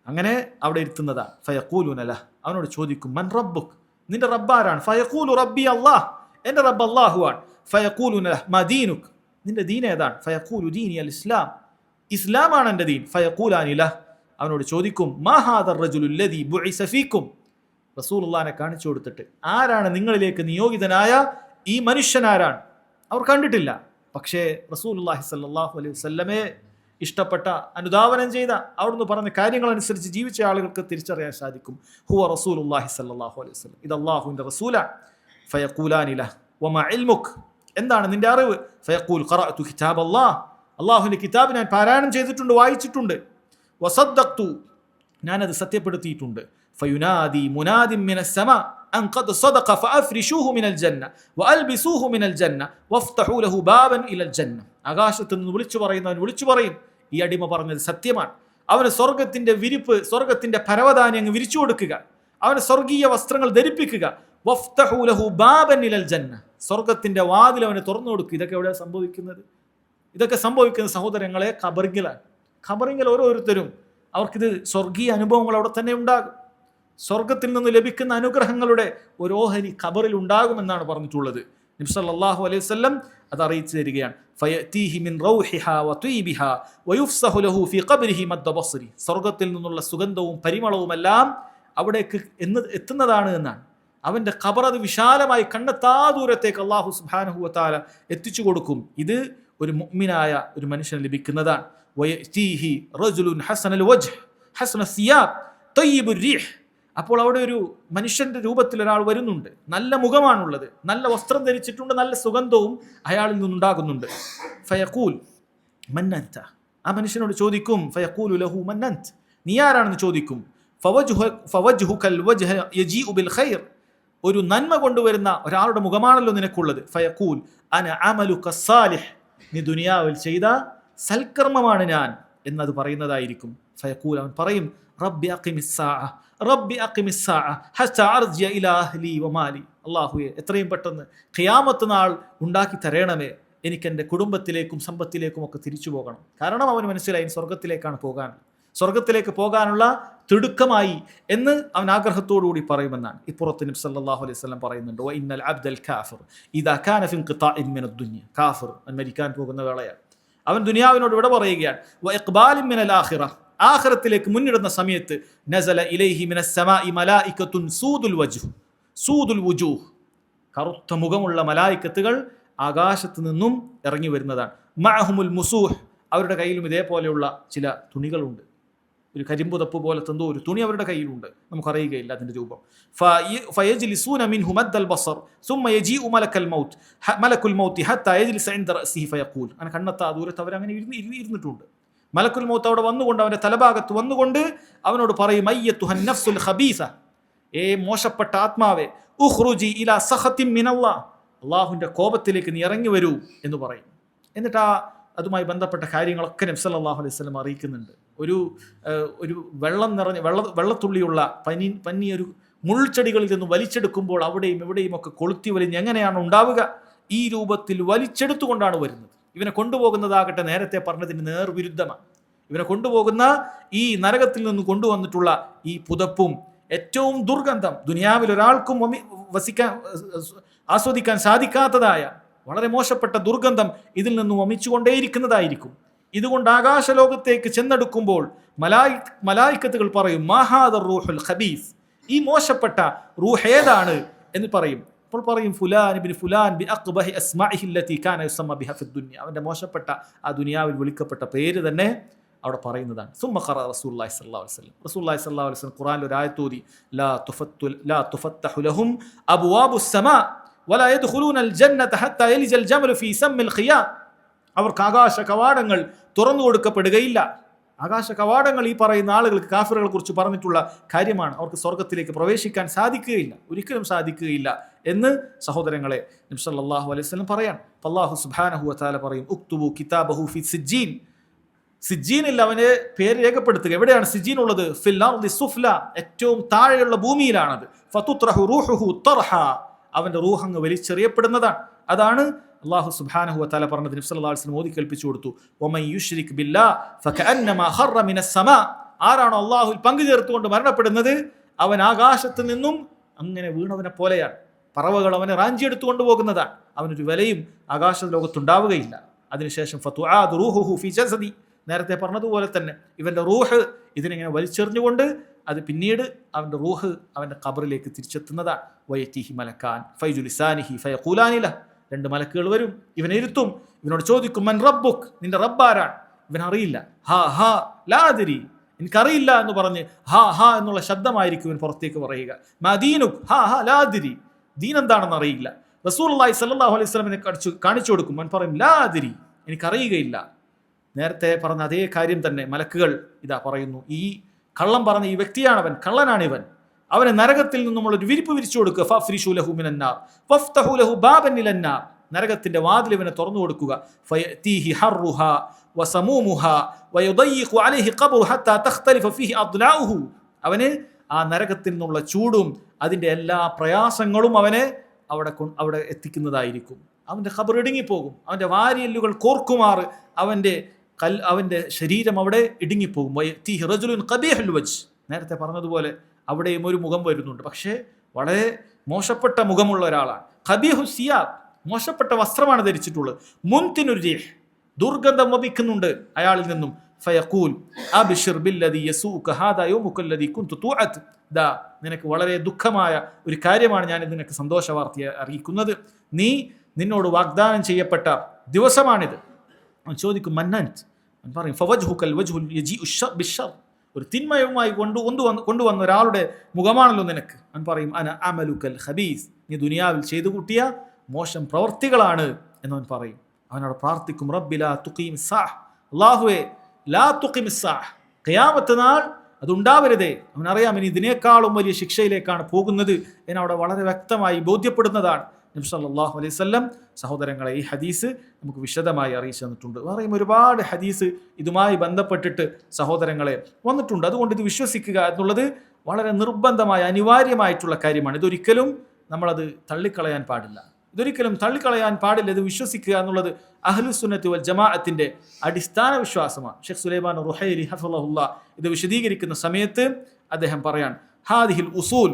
അങ്ങനെ അവിടെ ഇരുത്തുന്നതാണ്. ഫയഖൂലുന ലഹ്, അവനോട് ചോദിക്കും, മൻ റബ്ബുക്, നിന്റെ റബ്ബാരാണ്? ഫയഖൂലു റബ്ബി അല്ലാഹ്, എൻ്റെ റബ്ബ് അല്ലാഹുവാണ്. ഫയഖൂലുന ലഹ് മാ ദീനുക്, നിന്റെ ദീൻ ഏതാണ്? ഫയഖൂലു ദീനി അൽ ഇസ്ലാം, ഇസ്ലാമാണ് എൻ്റെ ദീൻ. ഫയഖൂലാനി ലഹ്, അവനോട് ചോദിക്കും, മാ ഹാദർ റജുലു അല്ലദീ ബുഇസ ഫീകും, റസൂലുള്ളാഹിനെ കാണിച്ചു കൊടുത്തിട്ട്, ആരാണ് നിങ്ങളിലേക്ക് നിയോഗിതനായ ഈ മനുഷ്യനാരാണ്? അവർ കണ്ടിട്ടില്ല. പക്ഷേ റസൂലുള്ളാഹി സ്വല്ലല്ലാഹു അലൈഹി വസല്ലമയെ ഇഷ്ടപ്പെട്ട, അനുധാവനം ചെയ്ത, അവിടുന്ന് പറഞ്ഞ കാര്യങ്ങളനുസരിച്ച് ജീവിച്ച ആളുകൾക്ക് തിരിച്ചറിയാൻ സാധിക്കും. ഹുവ റസൂലുള്ളാഹി സ്വല്ലല്ലാഹു അലൈഹി വസല്ലം, ഇത് അല്ലാഹുവിൻ്റെ റസൂലാണ്. ഫയഖൂലാനി ലഹ് വമാ ഇൽമുക്, എന്താണ് നിന്റെ അറിവ്? ഫയഖൂൽ ഖറഅതു കിതാബല്ലാഹ്, അല്ലാഹുവിൻ്റെ കിതാബ് ഞാൻ പാരായണം ചെയ്തിട്ടുണ്ട്, വായിച്ചിട്ടുണ്ട്. വസദ്ദഖ്തു, ഞാനത് സത്യപ്പെടുത്തിയിട്ടുണ്ട്. ഫയുനാദി മുനാദിൻ മിനസ് സമാ, അൻ ഖദ് സദഖ ഫഅഫ്രിശൂഹു മിനൽ ജന്ന വഅൽബിസൂഹു മിനൽ ജന്ന വഫ്തഹൂ ലഹു ബാബൻ ഇലൽ ജന്ന. ആകാശത്ത് നിന്ന് വിളിച്ചു പറയുന്നവൻ വിളിച്ചു പറയും, ഈ അടിമ പറഞ്ഞത് സത്യമാണ്. അവന് സ്വർഗത്തിന്റെ വിരിപ്പ്, സ്വർഗത്തിന്റെ പരവതാനി അങ്ങ് വിരിച്ചു കൊടുക്കുക, അവന് സ്വർഗീയ വസ്ത്രങ്ങൾ ധരിപ്പിക്കുക. വഫ്തഹൂ ലഹു ബാബൻ ഇലൽ ജന്ന, സ്വർഗത്തിന്റെ വാതിൽ അവന് തുറന്നു കൊടുക്കുക. ഇതൊക്കെ എവിടെയാണ് സംഭവിക്കുന്നത്? ഇതൊക്കെ സംഭവിക്കുന്ന സഹോദരങ്ങളെ ഖബറിങ്ങിലാണ്. ഖബറിങ്ങിൽ ഓരോരുത്തരും അവർക്കിത് സ്വർഗീയ അനുഭവങ്ങൾ അവിടെ തന്നെ ഉണ്ടാകും. സ്വർഗത്തിൽ നിന്ന് ലഭിക്കുന്ന അനുഗ്രഹങ്ങളുടെ ഒരു ഓഹരി ഖബറിൽ ഉണ്ടാകുമെന്നാണ് പറഞ്ഞിട്ടുള്ളത്. നബി സല്ലല്ലാഹു അലൈഹി വസല്ലം അത് അറിയിച്ചു തരികയാണ്. ഫയതീഹി മിൻ റൗഹിഹാ വതീബിഹാ വയുഫ്സഹു ലഹു ഫീ ഖബ്രിഹി മദ്ദ ബസ്രി. സ്വർഗത്തിൽ നിന്നുള്ള സുഗന്ധവും പരിമളവും എല്ലാം അവിടേക്ക് എത്തുന്നതാണ് എന്നാണ്. അവന്റെ ഖബർ അത് വിശാലമായി കണ്ണെത്താ ദൂരത്തേക്ക് അല്ലാഹു സുബ്ഹാനഹു വതആല എത്തിച്ചു കൊടുക്കും. ഇത് ഒരു മുഅ്മിനായ ഒരു മനുഷ്യന് ലഭിക്കുന്നതാണ്. വയതീഹി റജുലുൻ ഹസനൽ വജ്ഹ് ഹസന സിയാബ് തയ്യിബുർ റീഹ്. അപ്പോൾ അവിടെ ഒരു മനുഷ്യന്റെ രൂപത്തിൽ ഒരാൾ വരുന്നുണ്ട്, നല്ല മുഖമാണുള്ളത്, നല്ല വസ്ത്രം ധരിച്ചിട്ടുണ്ട്, നല്ല സുഗന്ധവും അയാളിൽ നിന്നുണ്ടാകുന്നുണ്ട്. ഫയഖൂൽ മൻ അൻത, ആ മനുഷ്യനോട് ചോദിക്കും. ഫയഖൂലു ലഹു മൻ അൻത, നീ ആരാണെന്ന് ചോദിക്കും. ഫവജ്ഹുകൽ വജ്ഹ യജീഉ ബിൽ ഖൈർ, ഒരു നന്മ കൊണ്ടുവരുന്ന ഒരാളുടെ മുഖമാണല്ലോ നിനക്കുള്ളത്. ഫയഖൂൽ അന അമലുക സാലിഹ്, നീ ദുനിയാവിൽ ചെയ്ത സൽക്കർമ്മമാണ് ഞാൻ എന്നത് പറയുന്നതായിരിക്കും. ഫയഖൂൽ, അവൻ പറയും റബ്ബി അഖിമിസ്സാഅ റബ്ബി അഖിമിസ്സാഅ ഹത്താ അർജിഅ ഇലാ അഹ്ലി വമാലി. അല്ലാഹുവേ, എത്രയും പെട്ടെന്ന് ഖിയാമത്ത് നാൾ ഉണ്ടാക്കി തരണമേ, എനിക്ക് എൻ്റെ കുടുംബത്തിലേക്കും സമ്പത്തിലേക്കും ഒക്കെ തിരിച്ചു പോകണം. കാരണം അവന് മനസ്സിലായി സ്വർഗത്തിലേക്കാണ് പോകാൻ, സ്വർഗത്തിലേക്ക് പോകാനുള്ള തിടുക്കമായി എന്ന് അവൻ ആഗ്രഹത്തോടുകൂടി പറയുമെന്നാണ്. ഇപ്പുറത്ത് നബി സല്ലല്ലാഹു അലൈഹി വസല്ലം പറയുന്നുണ്ട്, വ ഇന്നൽ അബ്ദൽ കാഫിർ ഇദാ കാന ഫി ഇൻഖിതാഇൻ മിനദ് ദുനിയ. കാഫിർ അവൻ മരിക്കാൻ പോകുന്ന വേളയാണ്, അവൻ ദുനിയാവിനോട് വിട പറയുകയാണ്. വ ഇഖ്ബാലിൻ മിനൽ ആഖിറ, ആഖിറത്തിലേക്ക് മുന്നിടുന്ന സമയത്ത് നസല ഇലൈഹി മിനസ് സമാഇ മലായികത്തുൻ സൂദുൽ വജ്ഹ് സൂദുൽ വുജൂഹ്, കറുത്ത മുഖമുള്ള മലായികത്തുകൾ ആകാശത്ത് നിന്നും ഇറങ്ങി വരുന്നതാണ്. മഅഹുമുൽ മുസൂഹ്, അവരുടെ കയ്യിലും ഇതേപോലെയുള്ള ചില തുണികളുണ്ട്. ഒരു കരിമ്പുതപ്പ് പോലത്തെ എന്തോ ഒരു തുണി അവരുടെ കയ്യിലുണ്ട്, നമുക്കറിയുകയില്ല അതിൻ്റെ രൂപം. ഫയജ്ലിസൂന മിൻഹു മദ്ദൽ ബസർ സുമ്മ യജീഉ മലക്കുൽ മൗത്തി ഹത്താ യജ്ലിസ ഇൻദ റഅസിഹി ഫയഖൂൽ. അങ്ങനെ കണ്ണെത്താ ദൂരത്ത് അവരങ്ങനെ ഇരുന്നിട്ടുണ്ട്. മലക്കുൽ മൗത്ത് അവിടെ വന്നുകൊണ്ട് അവന്റെ തലഭാഗത്ത് വന്നുകൊണ്ട് അവനോട് പറയും, അയ്യത്തുഹൻ നഫ്സുൽ ഖബീസ, ഏ മോശപ്പെട്ട ആത്മാവേ, ഉഖ്റുജി ഇലാ സഖത്തിൻ മിനല്ലാഹ്, അല്ലാഹുവിന്റെ കോപത്തിലേക്ക് നീ ഇറങ്ങി വരൂ എന്ന് പറയും. എന്നിട്ട് അതുമായി ബന്ധപ്പെട്ട കാര്യങ്ങളൊക്കെ നബി സല്ലല്ലാഹു അലൈഹി വസല്ലം അറിയിക്കുന്നുണ്ട്. ഒരു വെള്ളം നിറഞ്ഞ വെള്ളത്തുള്ളിയുള്ള പനി ഒരു മുൾച്ചെടികളിൽ നിന്ന് വലിച്ചെടുക്കുമ്പോൾ അവിടെയും ഇവിടെയും ഒക്കെ കൊളുത്തി വലിഞ്ഞ് എങ്ങനെയാണ് ഉണ്ടാവുക, ഈ രൂപത്തിൽ വലിച്ചെടുത്തുകൊണ്ടാണ് വരുന്നത്. ഇവനെ കൊണ്ടുപോകുന്നതാകട്ടെ നേരത്തെ പറഞ്ഞതിന് നേർവിരുദ്ധമാണ്. ഇവനെ കൊണ്ടുപോകുന്ന ഈ നരകത്തിൽ നിന്ന് കൊണ്ടുവന്നിട്ടുള്ള ഈ പുതപ്പും ഏറ്റവും ദുർഗന്ധം, ദുനിയാവിൽ ഒരാൾക്കും ആസ്വദിക്കാൻ സാധിക്കാത്തതായ വളരെ മോശപ്പെട്ട ദുർഗന്ധം ഇതിൽ നിന്ന് വമിച്ചുകൊണ്ടേയിരിക്കുന്നതായിരിക്കും. ഇതുകൊണ്ട് ആകാശലോകത്തേക്ക് ചെന്നെടുക്കുമ്പോൾ മലായിക്കത്തുകൾ പറയും, മാഹാദർ റൂഹുൽ ഖബീസ്, ഈ മോശപ്പെട്ട റൂഹ് ഏതാണ് എന്ന് പറയും. അപ്പോൾ പറയും, ഫുലാൻ ഇബ്നു ഫുലാൻ ബി അഖ്ബഹി അസ്മാഇഹി അല്ലതി കാന യുസമ്മ ബിഹാ ഫി ദുനിയ, അവന്റെ മോശപ്പെട്ട ആ ദുനിയാവിൽ വിളിക്കപ്പെട്ട പേര് തന്നെ അവിടെ പറയുന്നതാണ്. സുമ്മ ഖറഅ റസൂലുള്ളാഹി സ്വല്ലല്ലാഹു അലൈഹി വസല്ലം, റസൂലുള്ളാഹി സ്വല്ലല്ലാഹു അലൈഹി വസല്ലം ഖുർആനിൽ ഒരു ആയത്ത് ഓതി, ലാ തുഫത്തഹു ലഹും അബ്വാബുസ് സമാ വലാ യദ്ഖുലൂനൽ ജന്നത ഹത്താ യലിജൽ ജമലു ഫീ സമ്മിൽ ഖിയാം, അവർക്ക് ആകാശ കവാടങ്ങൾ തുറന്നു കൊടുക്കപ്പെടുകയില്ല. ആകാശ കവാടങ്ങൾ ഈ പറയുന്ന ആളുകൾക്ക്, കാഫിറുകളെ കുറിച്ച് പറഞ്ഞിട്ടുള്ള കാര്യമാണ്. അവർക്ക് സ്വർഗത്തിലേക്ക് പ്രവേശിക്കാൻ സാധിക്കുകയില്ല, ഒരിക്കലും സാധിക്കുകയില്ല എന്ന് സഹോദരങ്ങളെ നബി സല്ലല്ലാഹു അലൈഹി വസല്ലം പറയാൻ. അല്ലാഹു സുബ്ഹാനഹു വ തആല പറയും, ഉക്തുബു കിതാബഹു ഫി സിജ്ജീൻ, സിജ്ജീനിൽ അവനെ പേര് രേഖപ്പെടുത്തുക. എവിടെയാണ് സിജ്ജീൻ ഉള്ളത്? ഫിൽ അർദി സുഫ്ല, ഏറ്റവും താഴെയുള്ള ഭൂമിയിലാണത്. ഫതുത്രഹു റൂഹുഹു തർഹ, അവന്റെ റൂഹ് അങ്ങ് വലിച്ചെറിയപ്പെടുന്നതാണ്. അതാണ് അല്ലാഹു സുബ്ഹാനഹു വ തആല പറഞ്ഞത് നബി സല്ലല്ലാഹു അലൈഹി വസല്ലം ഓതി കൽപ്പിച്ചു കൊടുത്തു, വമൻ യുശ്രിക് ബില്ലാഹ് ഫകഅന്നമാ ഖറ മിനസ് സമാ, ആരാണോ അല്ലാഹുവിൽ പങ്കു ചേർത്തുകൊണ്ട് മരണപ്പെടുന്നത് അവൻ ആകാശത്ത് നിന്നും അങ്ങനെ വീണവനെ പോലെയാണ്. പറവകൾ അവനെ റാഞ്ചിയെടുത്തു കൊണ്ടുപോകുന്നതാണ്. അവനൊരു വിലയും ആകാശ ലോകത്തുണ്ടാവുകയില്ല. അതിനുശേഷം ഫതുആദു റൂഹുഹു ഫീ ജസദി, നേരത്തെ പറഞ്ഞതുപോലെ തന്നെ ഇവന്റെ റൂഹ് ഇതിനെങ്ങനെ വലിച്ചെറിഞ്ഞുകൊണ്ട് അത് പിന്നീട് അവന്റെ റൂഹ് അവന്റെ ഖബറിലേക്ക് തിരിച്ചെത്തുന്നതാണ്. വയതീഹി മലക്കാൻ ഫൈജുലിസാനിഹി ഫയഖൂലാനി ലഹു, രണ്ട് മലക്കുകൾ വരും, ഇവനെ ഇരുത്തും, ഇവനോട് ചോദിക്കും, മൻ റബ്ബുക്, നിന്റെ റബ്ബാരാണ്? ഇവൻ അറിയില്ല. ഹാ ഹാ ലാ അദ്രി, എനിക്കറിയില്ല എന്ന് പറഞ്ഞ് ഹാ ഹാ എന്നുള്ള ശബ്ദമായിരിക്കും ഇവൻ പുറത്തേക്ക് പറയുക. മാ ദീനുക്, ഹാ ഹാ ലാ അദ്രി, ദീൻ എന്താണെന്ന് അറിയില്ല. റസൂലുള്ളാഹി സ്വല്ലല്ലാഹു അലൈഹി വസല്ലമിനെ കാണിച്ചു കൊടുക്കും, അവൻ പറയും ലാ അദ്രി, എനിക്കറിയുകയില്ല. നേരത്തെ പറഞ്ഞ അതേ കാര്യം തന്നെ മലക്കുകൾ ഇതാ പറയുന്നു, ഈ കള്ളം പറഞ്ഞ ഈ വ്യക്തിയാണവൻ, കള്ളനാണിവൻ. അവനെ നരകത്തിൽ നിന്നും നമ്മൾ ഒരു വിരിപ്പ് വിരിച്ചു കൊടുക്കുക. ഫഫ്രിഷു ലഹു മിനന്നാർ വഫ്തഹു ലഹു ബാബൻ ഇലന്നാർ, നരകത്തിന്റെ വാതിൽ ഇവനെ തുറന്നു കൊടുക്കുക. ഫയതീഹി ഹർറുഹാ വസമൂമുഹാ വയുദയ്യിഖു അലൈഹി ഖബ്റു ഹത്താ തഖ്തലിഫ ഫീഹി അദ്ലാഉഹു, അവന് ആ നരകത്തിൽ നിന്നുള്ള ചൂടും അതിന്റെ എല്ലാ പ്രയാസങ്ങളും അവനെ അവിടെ എത്തിക്കുന്നതായിരിക്കും. അവന്റെ ഖബർ ഇടുങ്ങിപ്പോകും, അവന്റെ വാരിയെല്ലുകൾ കോർക്കുമാറ് അവന്റെ ശരീരം അവിടെ ഇടുങ്ങിപ്പോകും. വയതീഹി റജുലുൻ ഖബീഹുൽ വജ്ഹ്, നേരത്തെ പറഞ്ഞതുപോലെ അവിടെയും ഒരു മുഖം വരുന്നുണ്ട്, പക്ഷേ വളരെ മോശപ്പെട്ട മുഖമുള്ള ഒരാളാണ്. ഖബീഹു സിയാബ്, മോശപ്പെട്ട വസ്ത്രമാണ് ധരിച്ചിട്ടുള്ളത്. മുൻതിനുർ റീഹ്, ദുർഗന്ധം വമിക്കുന്നുണ്ട് അയാളിൽ നിന്നും. ഫയഖൂൽ അബ്ശിർ ബില്ലദി യസൂക ഹാദാ യൗമുക അല്ലദീ കുൻതു തുഅദ്, ദാ നിനക്ക് വളരെ ദുഃഖമായ ഒരു കാര്യമാണ് ഞാൻ നിനക്ക് സന്തോഷ വാർത്തയെ അറിയിക്കുന്നത്, നിന്നോട് വാഗ്ദാനം ചെയ്യപ്പെട്ട ദിവസമാണിത്. അവൻ ചോദിക്കും മന്നൻത്, അവൻ പറയും ഫവജ്ഹുകൽ വജ്ഹുൽ യജീഉ ബിശ്ശർ, ഒരു തിന്മയുമായി കൊണ്ടുവന്ന ഒരാളുടെ മുഖമാണല്ലോ നിനക്ക്. അവൻ പറയും അന അമലുകൽ ഖബീസ്, നീ ദുനിയാവിൽ ചെയ്തു കൂട്ടിയ മോശം പ്രവർത്തികളാണ് എന്നവൻ പറയും. അവനോട് പ്രാർത്ഥിക്കും റബ്ബി ലാ തുഖീമിസ്സാഹ്, അല്ലാഹുവേ ലാ തുഖീമിസ്സാഹ്, ഖിയാമത്ത് നാൾ അതുണ്ടാവരുതേ. അവനറിയാം ഇനി ഇതിനേക്കാളും വലിയ ശിക്ഷയിലേക്കാണ് പോകുന്നത് എന്നവിടെ വളരെ വ്യക്തമായി ബോധ്യപ്പെടുന്നതാണ്. നബി സല്ലല്ലാഹു അലൈഹി വസല്ലം സഹോദരങ്ങളെ ഈ ഹദീസ് നമുക്ക് വിശദമായി അറിയിച്ചു തന്നിട്ടുണ്ട്. വേറെയും ഒരുപാട് ഹദീസ് ഇതുമായി ബന്ധപ്പെട്ടിട്ട് സഹോദരങ്ങളെ വന്നിട്ടുണ്ട്. അതുകൊണ്ട് ഇത് വിശ്വസിക്കുക എന്നുള്ളത് വളരെ നിർബന്ധമായ അനിവാര്യമായിട്ടുള്ള കാര്യമാണ്. ഇതൊരിക്കലും നമ്മളത് തള്ളിക്കളയാൻ പാടില്ല, ഇത് വിശ്വസിക്കുക എന്നുള്ളത് അഹ്ലുസുന്നത്തി വൽ ജമാഅത്തിന്റെ അടിസ്ഥാന വിശ്വാസമാണ്. ഷെയ്ഖ് സുലൈമാൻ റുഹൈലി ഹഫളഹുല്ലാ ഇത് വിശദീകരിക്കുന്ന സമയത്ത് അദ്ദേഹം പറയാൻ ഹാദിഹിൽ ഉസൂൽ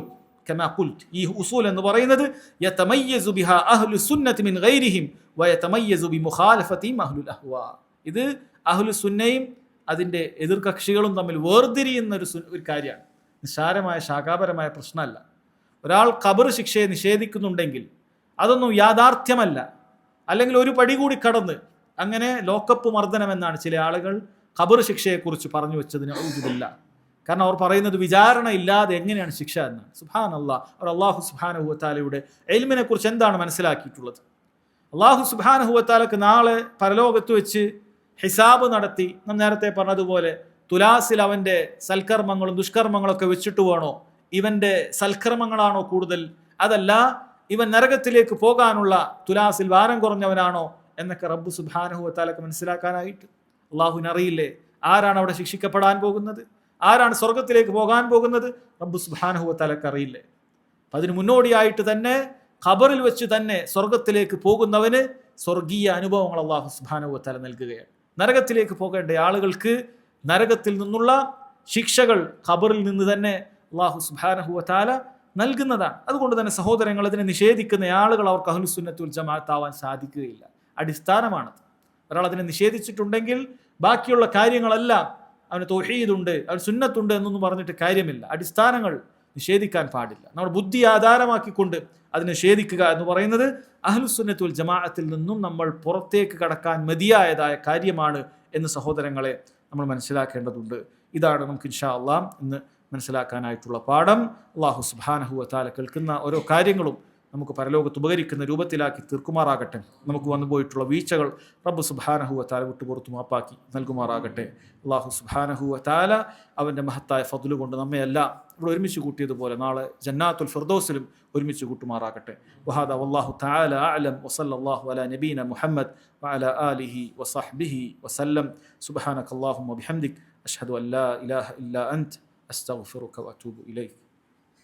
കമാ ഖുൽത്, ഈ ഉസൂൽ എന്ന് പറയുന്നത് യതമയ്യസു ബിഹാ അഹ്ലുസുന്നത്തി മിൻ ഗൈരിഹിം വയതമയ്യസു ബിമുഖാലഫതിഹിം അഹ്ലുൽ അഹ്വാ, ഇത് അഹ്ലുസുന്നയും അതിന്റെ എതിർകക്ഷികളും തമ്മിൽ വേർതിരിയുന്ന ഒരു കാര്യമാണ്. നിസ്സാരമായ ശാഖാപരമായ പ്രശ്നമല്ല. ഒരാൾ ഖബർ ശിക്ഷയെ നിഷേധിക്കുന്നുണ്ടെങ്കിൽ അതൊന്നും യാഥാർത്ഥ്യമല്ല, അല്ലെങ്കിൽ ഒരു പടി കൂടി കടന്ന് അങ്ങനെ ലോക്കപ്പ് മർദ്ദനം എന്നാണ് ചില ആളുകൾ ഖബർ ശിക്ഷയെക്കുറിച്ച് പറഞ്ഞു വെച്ചതിന് ഔദുബില്ല. കാരണം അവർ പറയുന്നത് വിചാരണ ഇല്ലാതെ എങ്ങനെയാണ് ശിക്ഷ എന്നാണ്. സുബ്ഹാനല്ലാഹ്, അവർ അല്ലാഹു സുബ്ഹാനഹു വ തആലയുടെ ഇൽമിനെ കുറിച്ച് എന്താണ് മനസ്സിലാക്കിയിട്ടുള്ളത്? അല്ലാഹു സുബ്ഹാനഹു വ തആലക്ക് നാളെ പരലോകത്ത് വെച്ച് ഹിസാബ് നടത്തി, നാം നേരത്തെ പറഞ്ഞതുപോലെ തുലാസിൽ അവന്റെ സൽക്കർമ്മങ്ങളും ദുഷ്കർമ്മങ്ങളൊക്കെ വെച്ചിട്ട് വേണോ, ഇവന്റെ സൽക്കർമ്മങ്ങളാണോ കൂടുതൽ, അതല്ല ഇവൻ നരകത്തിലേക്ക് പോകാനുള്ള തുലാസിൽ ഭാരം കുറഞ്ഞവനാണോ എന്നൊക്കെ റബ്ബ് സുബ്ഹാനഹു വ തആലക്ക് മനസ്സിലാക്കാനായിട്ട് അള്ളാഹുവിന് അറിയില്ലേ? ആരാണ് അവിടെ ശിക്ഷിക്കപ്പെടാൻ പോകുന്നത്, ആരാണ് സ്വർഗത്തിലേക്ക് പോകാൻ പോകുന്നത്? റബ്ബ് സുബ്ഹാനഹു വ തആലക്ക് അറിയില്ലേ? അപ്പം അതിന് മുന്നോടിയായിട്ട് തന്നെ ഖബറിൽ വെച്ച് തന്നെ സ്വർഗത്തിലേക്ക് പോകുന്നവന് സ്വർഗീയ അനുഭവങ്ങൾ അള്ളാഹു സുബ്ഹാനഹു വ തആല നൽകുകയാണ്. നരകത്തിലേക്ക് പോകേണ്ട ആളുകൾക്ക് നരകത്തിൽ നിന്നുള്ള ശിക്ഷകൾ ഖബറിൽ നിന്ന് തന്നെ അള്ളാഹു സുബ്ഹാനഹു വ തആല നൽകുന്നതാണ്. അതുകൊണ്ട് തന്നെ സഹോദരങ്ങൾ, അതിനെ നിഷേധിക്കുന്ന ആളുകൾ അവർക്ക് അഹ്ലുസുന്നത്തി വൽ ജമാഅത്ത് ആവാൻ സാധിക്കുകയില്ല. അടിസ്ഥാനമാണത്. ഒരാൾ അതിനെ നിഷേധിച്ചിട്ടുണ്ടെങ്കിൽ ബാക്കിയുള്ള കാര്യങ്ങളെല്ലാം അവന് തൗഹീദുണ്ട്, അവന് സുന്നത്തുണ്ട് എന്നൊന്നും പറഞ്ഞിട്ട് കാര്യമില്ല. അടിസ്ഥാനങ്ങൾ നിഷേധിക്കാൻ പാടില്ല. നമ്മൾ ബുദ്ധി ആധാരമാക്കിക്കൊണ്ട് അത് നിഷേധിക്കുക എന്ന് പറയുന്നത് അഹ്ലുസുന്നത്തി വൽ ജമാഅത്തിൽ നിന്നും നമ്മൾ പുറത്തേക്ക് കടക്കാൻ മതിയായതായ കാര്യമാണ് എന്ന് സഹോദരങ്ങളെ നമ്മൾ മനസ്സിലാക്കേണ്ടതുണ്ട്. ഇതാണ് നമുക്ക് ഇൻഷാ അല്ലാഹ് ഇന്ന് മനസ്സിലാക്കാനായിട്ടുള്ള പാഠം. അല്ലാഹു സുബ്ഹാനഹു വ തആല കേൾക്കുന്ന ഓരോ കാര്യങ്ങളും നമുക്ക് പരലോകത്ത് ഉപകരിക്കുന്ന രൂപത്തിലാക്കി തീർക്കുമാറാകട്ടെ. നമുക്ക് വന്നുപോയിട്ടുള്ള വീഴ്ചകൾ റബ്ബ് സുബ്ഹാനഹു വ തആല വിട്ടുപുറത്തു മാപ്പാക്കി നൽകുമാറാകട്ടെ. അല്ലാഹു സുബ്ഹാനഹു വ തആല അവൻ്റെ മഹത്തായ ഫദ്ല് കൊണ്ട് നമ്മയെല്ലാം ഇവിടെ ഒരുമിച്ച് കൂട്ടിയതുപോലെ നാളെ ജന്നാത്തുൽ ഫിർദൗസിലും ഒരുമിച്ച് കൂട്ടുമാറാകട്ടെ. വഹാദാ വല്ലാഹു തആല അഅലം വസല്ലല്ലാഹു അലാ നബീന മുഹമ്മദ് വഅലാ ആലിഹി വസഹ്ബിഹി വസല്ലം. സുബ്ഹാനകല്ലാഹുമ്മ വബിഹംദിക് അഷ്ഹദു അൻ ലാ ഇലാഹ ഇല്ലാ അൻത അസ്തഗ്ഫിറുക വഅതൂബു ഇലൈക്.